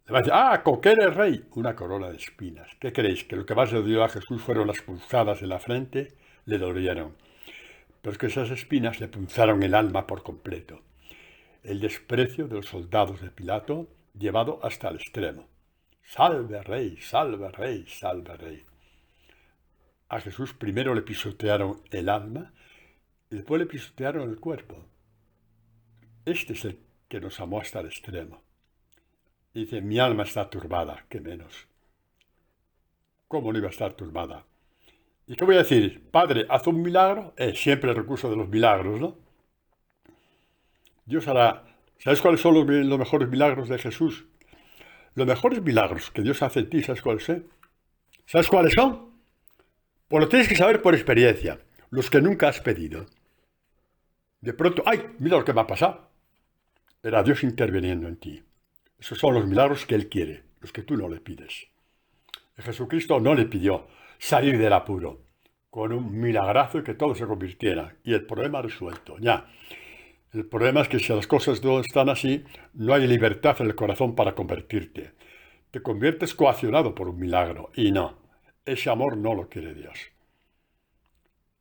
Le van a decir, ¿con qué eres rey? Una corona de espinas. ¿Qué creéis? ¿Que lo que más le dio a Jesús fueron las punzadas en la frente? Le dolieron. Pero es que esas espinas le punzaron el alma por completo. El desprecio de los soldados de Pilato llevado hasta el extremo. Salve rey, salve rey, salve rey. A Jesús primero le pisotearon el alma y después le pisotearon el cuerpo. Este es el que nos amó hasta el extremo. Y dice, mi alma está turbada, qué menos. ¿Cómo no iba a estar turbada? ¿Y qué voy a decir? Padre, haz un milagro. Siempre el recurso de los milagros, ¿no? Dios hará. ¿Sabes cuáles son los mejores milagros de Jesús? Los mejores milagros que Dios hace en ti, ¿sabes cuáles son? ¿Sabes cuáles son? Pues lo tienes que saber por experiencia. Los que nunca has pedido. De pronto, ¡ay! Mira lo que me ha pasado. Era Dios interviniendo en ti. Esos son los milagros que Él quiere, los que tú no le pides. Jesucristo no le pidió salir del apuro con un milagrazo y que todo se convirtiera. Y el problema resuelto, ya. El problema es que si las cosas no están así, no hay libertad en el corazón para convertirte. Te conviertes coaccionado por un milagro. Y no, ese amor no lo quiere Dios.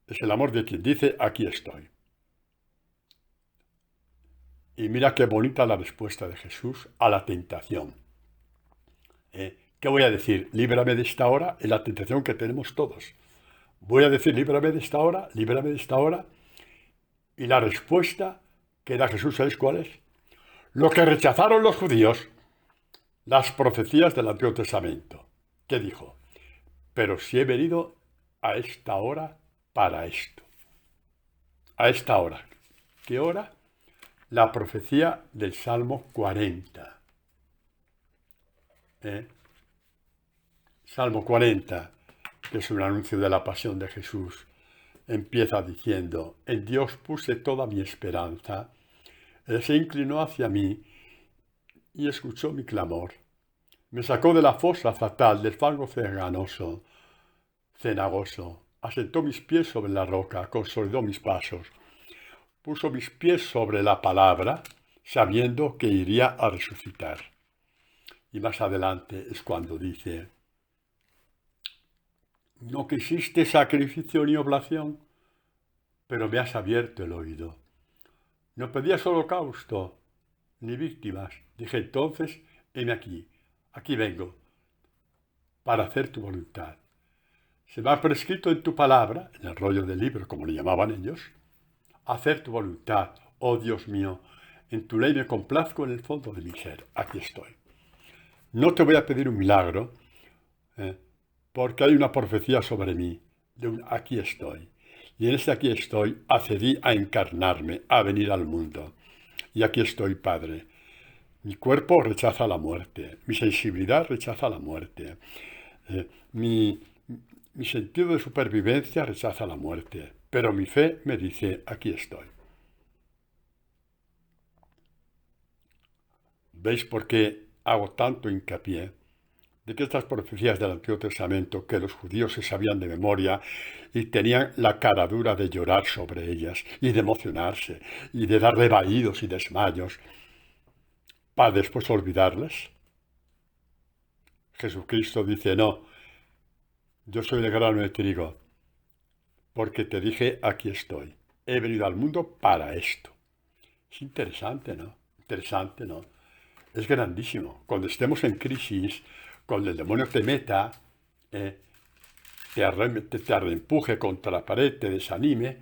Es el amor de quien dice, aquí estoy. Y mira qué bonita la respuesta de Jesús a la tentación. ¿Qué voy a decir? Líbrame de esta hora, es la tentación que tenemos todos. Voy a decir, líbrame de esta hora, líbrame de esta hora. Y la respuesta que da Jesús, ¿sabéis cuál es? Lo que rechazaron los judíos, las profecías del Antiguo Testamento. ¿Qué dijo? Pero si he venido a esta hora para esto. A esta hora. ¿Qué hora? La profecía del Salmo 40. Salmo 40, que es un anuncio de la pasión de Jesús, empieza diciendo, en Dios puse toda mi esperanza, Él se inclinó hacia mí y escuchó mi clamor. Me sacó de la fosa fatal, del fango cenagoso, asentó mis pies sobre la roca, consolidó mis pasos, puso mis pies sobre la palabra, sabiendo que iría a resucitar. Y más adelante es cuando dice, No quisiste sacrificio ni oblación, pero me has abierto el oído. No pedías holocausto ni víctimas. Dije entonces, heme aquí vengo, para hacer tu voluntad. Se me ha prescrito en tu palabra, en el rollo del libro, como le llamaban ellos, hacer tu voluntad, oh Dios mío. En tu ley me complazco en el fondo de mi ser. Aquí estoy. No te voy a pedir un milagro, porque hay una profecía sobre mí, de un aquí estoy. Y en este aquí estoy accedí a encarnarme, a venir al mundo. Y aquí estoy, Padre. Mi cuerpo rechaza la muerte, mi sensibilidad rechaza la muerte, mi sentido de supervivencia rechaza la muerte, pero mi fe me dice, aquí estoy. ¿Veis por qué hago tanto hincapié de que estas profecías del Antiguo Testamento, que los judíos se sabían de memoria y tenían la cara dura de llorar sobre ellas y de emocionarse y de darle vaídos y desmayos, para después olvidarlas? Jesucristo dice, no, yo soy el grano de trigo, porque te dije, aquí estoy. He venido al mundo para esto. Es interesante, ¿no? Interesante, ¿no? Es grandísimo. Cuando estemos en crisis, cuando el demonio te meta, te reempuje contra la pared, te desanime,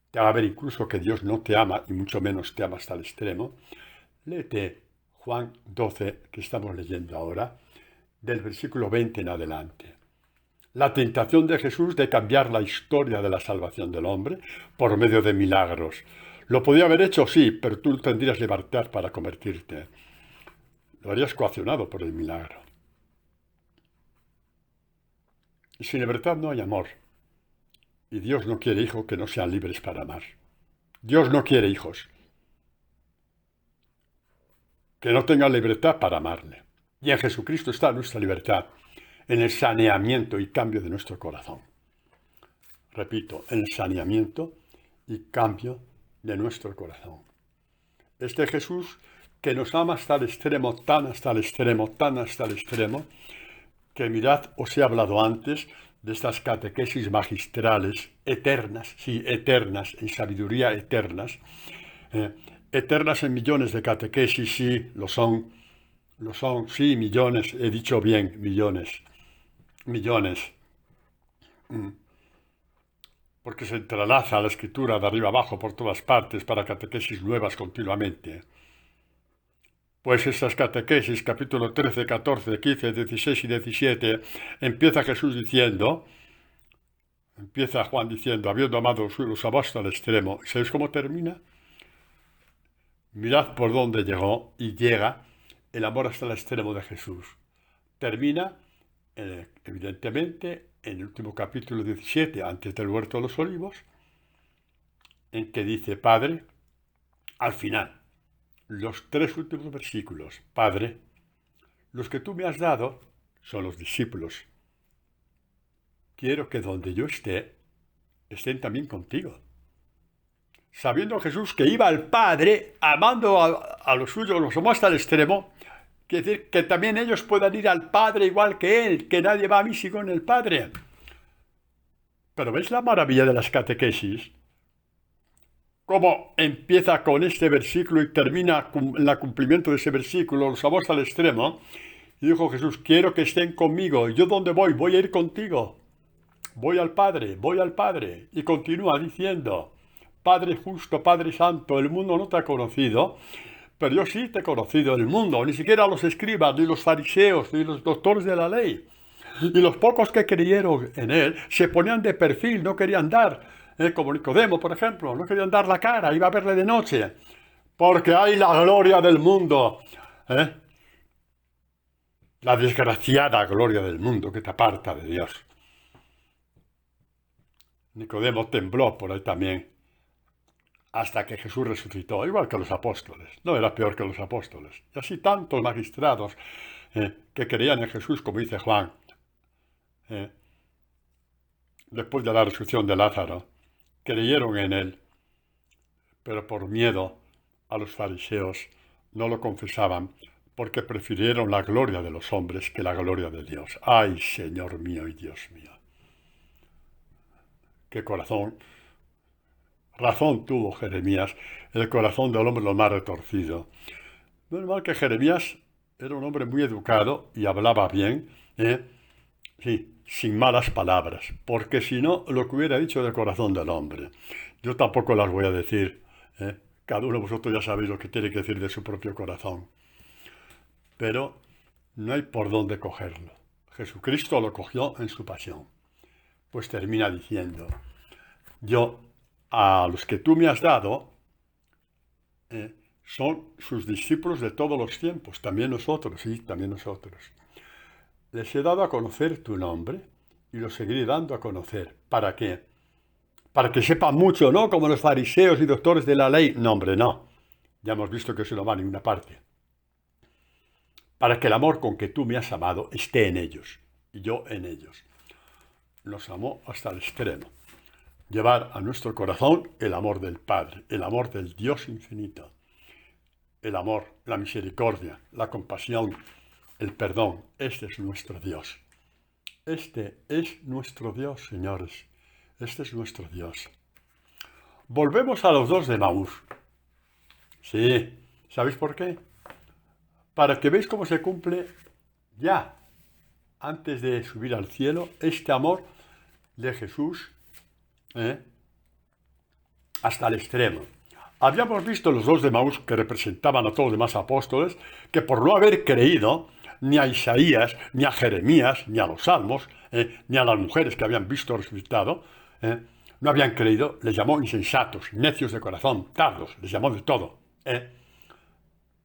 te haga ver incluso que Dios no te ama y mucho menos te ama hasta el extremo, léete Juan 12, que estamos leyendo ahora, del versículo 20 en adelante. La tentación de Jesús de cambiar la historia de la salvación del hombre por medio de milagros. Lo podía haber hecho, sí, pero tú tendrías libertad para convertirte. Lo harías coaccionado por el milagro. Y sin libertad no hay amor. Y Dios no quiere hijos que no sean libres para amar. Dios no quiere hijos que no tengan libertad para amarle. Y en Jesucristo está nuestra libertad, en el saneamiento y cambio de nuestro corazón. Repito, en el saneamiento y cambio de nuestro corazón. Este Jesús que nos ama hasta el extremo, tan hasta el extremo, tan hasta el extremo, que mirad, os he hablado antes de estas catequesis magistrales, eternas, sí, eternas, en sabiduría eternas, eternas en millones de catequesis, sí, lo son, sí, millones, he dicho bien, millones, porque se entrelaza la escritura de arriba abajo por todas partes para catequesis nuevas continuamente. Pues estas catequesis, capítulo 13, 14, 15, 16 y 17, empieza Juan diciendo, habiendo amado los amó hasta el extremo. ¿Y sabéis cómo termina? Mirad por dónde llegó y llega el amor hasta el extremo de Jesús. Termina, evidentemente, en el último capítulo 17, antes del huerto de los olivos, en que dice, Padre, al final, los 3 últimos versículos, Padre, los que tú me has dado son los discípulos. Quiero que donde yo esté, estén también contigo. Sabiendo Jesús que iba al Padre, amando a los suyos, los amó hasta el extremo, quiere decir que también ellos puedan ir al Padre igual que Él, que nadie va a mí sino en el Padre. Pero ¿ves la maravilla de las catequesis? Cómo empieza con este versículo y termina en el cumplimiento de ese versículo, los amó hasta el extremo. Y dijo Jesús, quiero que estén conmigo. ¿Yo dónde voy? Voy a ir contigo. Voy al Padre. Y continúa diciendo, Padre justo, Padre santo, el mundo no te ha conocido, pero yo sí te he conocido, el mundo, ni siquiera los escribas, ni los fariseos, ni los doctores de la ley. Y los pocos que creyeron en él se ponían de perfil, no querían dar, como Nicodemo, por ejemplo, no querían dar la cara, iba a verle de noche, porque hay la gloria del mundo, la desgraciada gloria del mundo que te aparta de Dios. Nicodemo tembló por ahí también, hasta que Jesús resucitó, igual que los apóstoles, no era peor que los apóstoles. Y así tantos magistrados que creían en Jesús, como dice Juan, después de la resurrección de Lázaro, creyeron en él, pero por miedo a los fariseos no lo confesaban porque prefirieron la gloria de los hombres que la gloria de Dios. ¡Ay, Señor mío y Dios mío! ¡Qué corazón! Razón tuvo Jeremías, el corazón del hombre lo más retorcido. Normal que Jeremías era un hombre muy educado y hablaba bien, sí, sin malas palabras, porque si no, lo que hubiera dicho del corazón del hombre. Yo tampoco las voy a decir, cada uno de vosotros ya sabéis lo que tiene que decir de su propio corazón. Pero no hay por dónde cogerlo. Jesucristo lo cogió en su pasión. Pues termina diciendo, yo a los que tú me has dado, son sus discípulos de todos los tiempos, también nosotros, sí, también nosotros. Les he dado a conocer tu nombre y lo seguiré dando a conocer. ¿Para qué? Para que sepan mucho, ¿no? Como los fariseos y doctores de la ley. No, hombre, no. Ya hemos visto que eso no va a ninguna parte. Para que el amor con que tú me has amado esté en ellos y yo en ellos. Nos amó hasta el extremo. Llevar a nuestro corazón el amor del Padre, el amor del Dios infinito. El amor, la misericordia, la compasión, el perdón. Este es nuestro Dios. Este es nuestro Dios, señores. Este es nuestro Dios. Volvemos a los dos de Emaús. Sí, ¿sabéis por qué? Para que veáis cómo se cumple ya, antes de subir al cielo, este amor de Jesús hasta el extremo. Habíamos visto los dos de Emaús que representaban a todos los demás apóstoles, que por no haber creído ni a Isaías, ni a Jeremías, ni a los Salmos, ni a las mujeres que habían visto resucitado, no habían creído, les llamó insensatos, necios de corazón, tardos, les llamó de todo.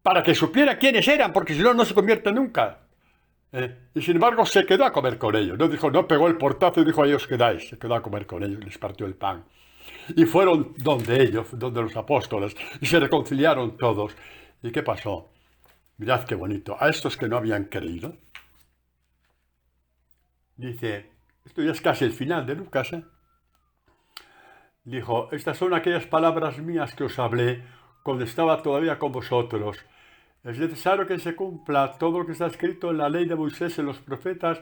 Para que supiera quiénes eran, porque si no, no se convierte nunca. Y sin embargo se quedó a comer con ellos. No dijo, no pegó el portazo y dijo, ahí os quedáis. Se quedó a comer con ellos y les partió el pan. Y fueron donde ellos, donde los apóstoles, y se reconciliaron todos. ¿Y qué pasó? Mirad qué bonito. A estos que no habían creído, dice, esto ya es casi el final de Lucas, dijo, estas son aquellas palabras mías que os hablé cuando estaba todavía con vosotros. Es necesario que se cumpla todo lo que está escrito en la ley de Moisés, en los profetas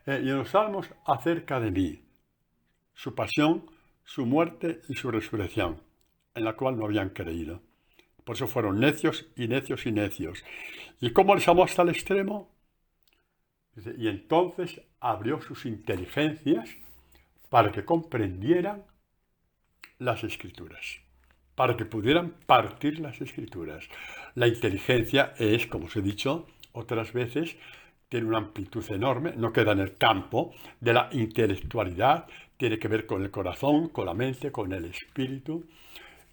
y en los salmos acerca de mí. Su pasión, su muerte y su resurrección, en la cual no habían creído. Por eso fueron necios y necios y necios. ¿Y cómo les amó hasta el extremo? Dice, y entonces abrió sus inteligencias para que comprendieran las Escrituras, para que pudieran partir las Escrituras. La inteligencia es, como os he dicho otras veces, tiene una amplitud enorme, no queda en el campo de la intelectualidad, tiene que ver con el corazón, con la mente, con el espíritu.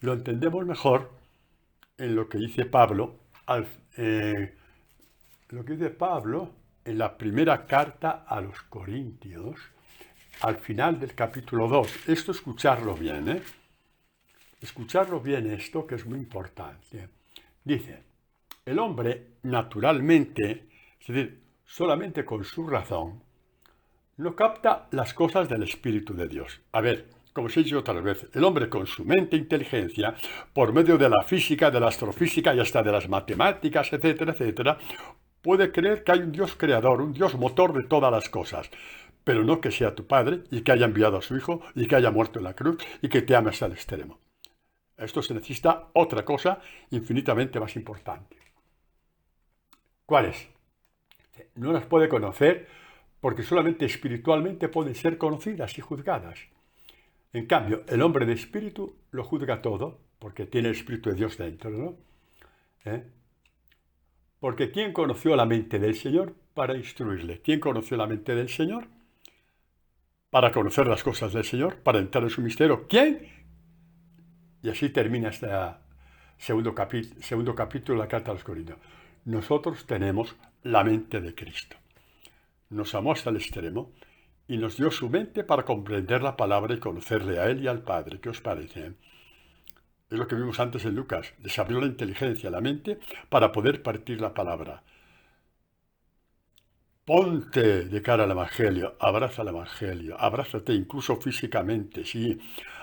Lo entendemos mejor en lo que dice Pablo, en la primera carta a los Corintios, al final del capítulo 2. Esto escucharlo bien, Escucharlo bien esto, que es muy importante. Dice, el hombre naturalmente, es decir, solamente con su razón, no capta las cosas del Espíritu de Dios. A ver, como os he dicho otras veces, el hombre con su mente e inteligencia, por medio de la física, de la astrofísica y hasta de las matemáticas, etcétera, etcétera, puede creer que hay un Dios creador, un Dios motor de todas las cosas, pero no que sea tu Padre y que haya enviado a su Hijo y que haya muerto en la cruz y que te ame hasta el extremo. Esto se necesita otra cosa infinitamente más importante. ¿Cuál es? No las puede conocer porque solamente espiritualmente pueden ser conocidas y juzgadas. En cambio, el hombre de espíritu lo juzga todo porque tiene el Espíritu de Dios dentro, ¿no? Porque ¿quién conoció la mente del Señor para instruirle? ¿Quién conoció la mente del Señor para conocer las cosas del Señor, para entrar en su misterio? ¿Quién? Y así termina este segundo capítulo de la Carta a los Corintios. Nosotros tenemos la mente de Cristo. Nos amó hasta el extremo y nos dio su mente para comprender la palabra y conocerle a Él y al Padre. ¿Qué os parece? Es lo que vimos antes en Lucas. Les abrió la inteligencia, la mente, para poder partir la palabra. Ponte de cara al Evangelio, abraza el Evangelio, abrázate incluso físicamente, sí.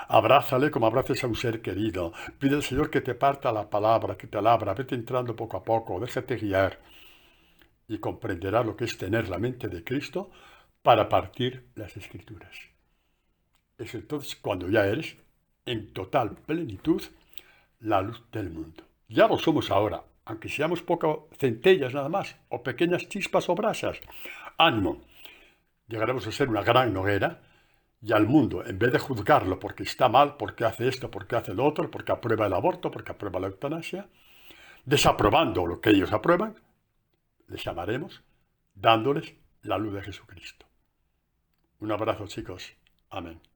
Abrázale como abraces a un ser querido. Pide al Señor que te parta la palabra, que te labra, vete entrando poco a poco, déjate guiar. y comprenderás lo que es tener la mente de Cristo para partir las Escrituras. Es entonces cuando ya eres, en total plenitud, la luz del mundo. Ya lo somos ahora, aunque seamos pocas centellas nada más, o pequeñas chispas o brasas. Ánimo, llegaremos a ser una gran hoguera, y al mundo, en vez de juzgarlo porque está mal, porque hace esto, porque hace lo otro, porque aprueba el aborto, porque aprueba la eutanasia, desaprobando lo que ellos aprueban, les llamaremos dándoles la luz de Jesucristo. Un abrazo, chicos. Amén.